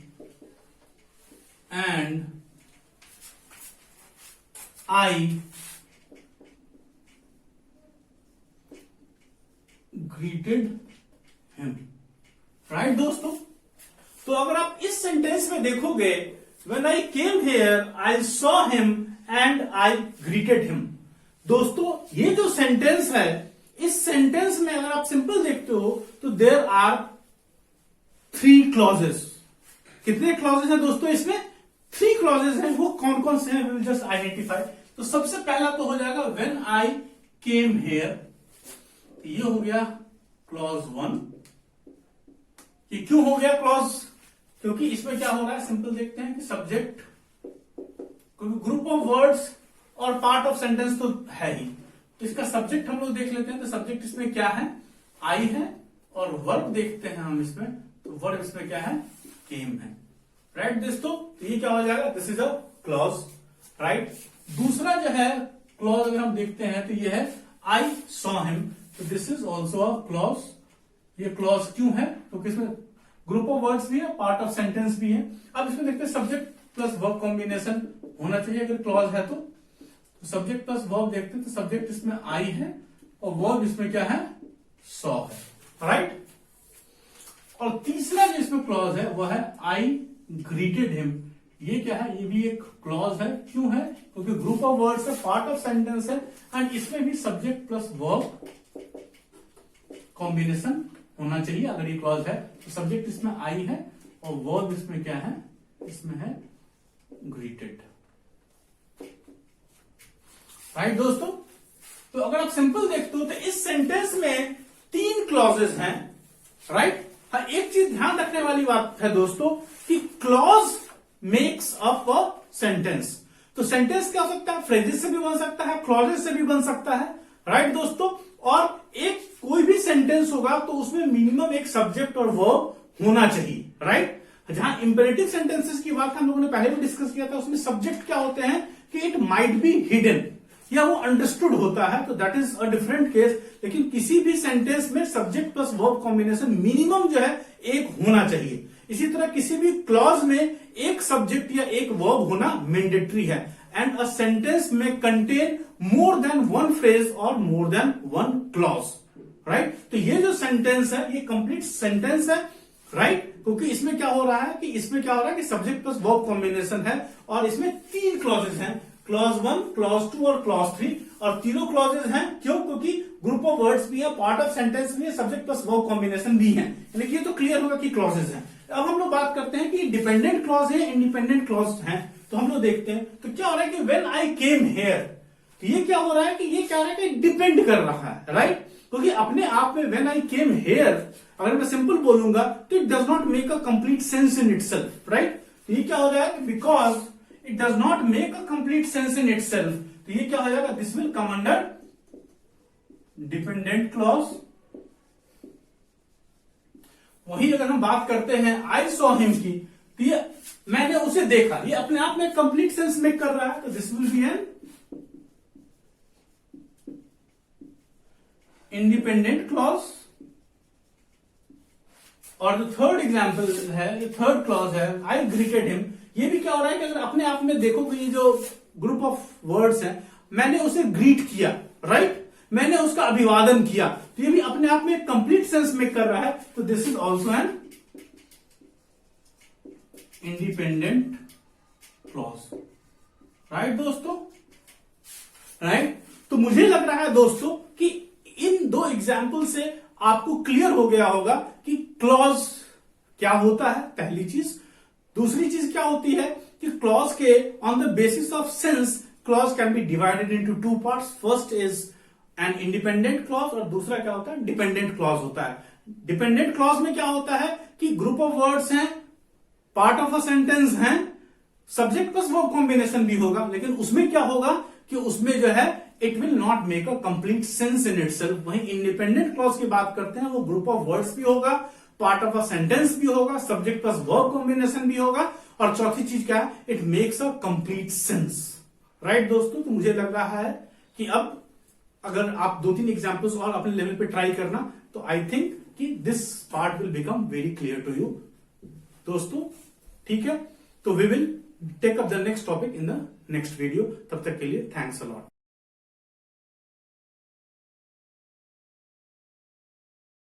and I greeted him, right दोस्तों। तो अगर आप इस सेंटेंस में देखोगे, when I came here I saw him and I greeted him. दोस्तों ये जो सेंटेंस है, इस सेंटेंस में अगर आप सिंपल देखते हो तो देयर आर 3 क्लॉजेस। कितने क्लॉजेस हैं दोस्तों इसमें? 3 क्लॉजेस हैं। वो कौन कौन से हैं, वी विल जस्ट आइडेंटिफाई। तो सबसे पहला तो हो जाएगा व्हेन आई केम हियर, ये हो गया क्लॉज 1। ये क्यों हो गया क्लॉज? क्योंकि इसमें क्या हो रहा है, सिंपल देखते हैं कि सब्जेक्ट, क्योंकि ग्रुप ऑफ वर्ड्स और पार्ट ऑफ सेंटेंस तो है ही, तो इसका सब्जेक्ट हम लोग देख लेते हैं। तो सब्जेक्ट इसमें क्या है, आई है, और वर्ब देखते हैं हम इसमें, तो वर्ब इसमें क्या है, केम है। राइट दोस्तों, ये क्या हो जाएगा, this is a clause. Right, दूसरा जो है क्लॉज अगर हम देखते हैं तो ये है आई सॉ हिम, तो this is also a clause. ये क्लॉज क्यों है, क्योंकि इसमें ग्रुप ऑफ वर्ड्स भी है, पार्ट ऑफ सेंटेंस भी है। अब इसमें देखते हैं सब्जेक्ट प्लस वर्ब कॉम्बिनेशन होना चाहिए अगर क्लॉज है तो। सब्जेक्ट प्लस वर्ब देखते हैं तो सब्जेक्ट इसमें आई है और वर्ब इसमें क्या है, सॉ है। राइट, और तीसरा जो इसमें क्लॉज है वो है आई ग्रीटेड हिम। ये क्या है, ये भी एक क्लॉज है। क्यों है, क्योंकि ग्रुप ऑफ वर्ड्स है, पार्ट ऑफ सेंटेंस है, एंड इसमें भी सब्जेक्ट प्लस वर्ब कॉम्बिनेशन होना चाहिए अगर ये क्लॉज है। तो सब्जेक्ट इसमें आई है और वर्ब इसमें क्या है, इसमें है ग्रीटेड। राइट दोस्तों, तो अगर आप सिंपल देखते हो तो इस सेंटेंस में 3 क्लॉजेस हैं। राइट, हाँ, एक चीज ध्यान रखने वाली बात है दोस्तों कि clause makes up a sentence. तो सेंटेंस क्या हो सकता है, फ्रेजेस से भी बन सकता है, क्लॉजेस से भी बन सकता है। राइट दोस्तों, और एक कोई भी सेंटेंस होगा तो उसमें मिनिमम एक सब्जेक्ट और वर्ब होना चाहिए। राइट, जहां इंपेरेटिव सेंटेंसेस की बात हम लोगों ने पहले भी डिस्कस किया था, उसमें सब्जेक्ट क्या होते हैं कि इट माइट बी हिडन या वो अंडरस्टूड होता है, तो that is a different case. लेकिन किसी भी सेंटेंस में subject plus verb combination minimum जो है एक होना चाहिए। इसी तरह किसी भी क्लॉज में एक सब्जेक्ट या एक वर्ब होना मैंडेटरी है। एंड अ सेंटेंस में कंटेन मोर देन 1 फ्रेज और मोर देन 1 क्लॉज। राइट, तो ये जो सेंटेंस है ये कंप्लीट सेंटेंस है। राइट, क्योंकि इसमें क्या हो रहा है कि सब्जेक्ट प्लस वर्ब कॉम्बिनेशन है और इसमें 3 क्लॉजेस हैं, क्लॉज 1, क्लॉज 2 और क्लॉज 3। और तीनों क्लॉजेस हैं क्यों, क्योंकि ग्रुप ऑफ वर्ड्स भी है, पार्ट ऑफ सेंटेंस भी है, सब्जेक्ट प्लस वर्ब कॉम्बिनेशन भी है। यानी कि ये तो क्लियर होगा कि क्लॉजेस हैं। अब हम लोग बात करते हैं कि डिपेंडेंट क्लॉज है, इंडिपेंडेंट क्लॉज है। तो हम लोग देखते हैं तो क्या हो रहा है कि व्हेन आई केम हियर, तो ये क्या हो रहा है कि ये क्या हो रहा है कि डिपेंड कर रहा है। राइट, क्योंकि अपने आप में व्हेन आई केम हियर अगर मैं सिंपल बोलूंगा तो it does not make a complete sense in itself. Right, तो ये क्या हो जाएगा, because it does not make a complete sense in itself, तो ये क्या हो जाएगा, this will come under dependent clause. वही अगर हम बात करते हैं आई सॉ हिम की, तो ये मैंने उसे देखा, ये अपने आप में कंप्लीट सेंस मेक कर रहा है, तो this will be an independent clause. और जो थर्ड एग्जाम्पल है, ये थर्ड क्लॉज है आई ग्रीटेड हिम। ये भी क्या हो रहा है कि अगर अपने आप में देखो कि ये जो ग्रुप ऑफ वर्ड्स है, मैंने उसे ग्रीट किया, राइट, मैंने उसका अभिवादन किया, तो ये भी अपने आप में एक कंप्लीट सेंस मेक कर रहा है, तो this is also an independent clause. Right दोस्तों, राइट, तो मुझे लग रहा है दोस्तों कि इन 2 एग्जाम्पल से आपको क्लियर हो गया होगा कि क्लॉज क्या होता है, पहली चीज। दूसरी चीज क्या होती है कि क्लॉज के on the basis of sense clause can be divided into 2 parts. First is an independent clause और दूसरा क्या होता है, डिपेंडेंट क्लॉज होता है। डिपेंडेंट क्लॉज में क्या होता है कि ग्रुप ऑफ वर्ड्स हैं, पार्ट ऑफ अ सेंटेंस है, सब्जेक्ट प्लस वर्ब कॉम्बिनेशन भी होगा, लेकिन उसमें क्या होगा कि उसमें जो है it will not make a complete sense in itself. वहीं इंडिपेंडेंट क्लॉज की बात करते हैं, वो ग्रुप ऑफ वर्ड्स भी होगा, पार्ट ऑफ अ सेंटेंस भी होगा, सब्जेक्ट प्लस वर्ब कॉम्बिनेशन भी होगा, और चौथी चीज क्या है, it makes a complete sense. Right दोस्तों, तो मुझे लग रहा है कि अब अगर आप 2-3 एग्जाम्पल्स और अपने लेवल पे ट्राई करना, तो आई थिंक कि this part will become very clear to you दोस्तों। ठीक है, तो we will take up the next topic in the next video. तब तक के लिए थैंक्स अ लॉट।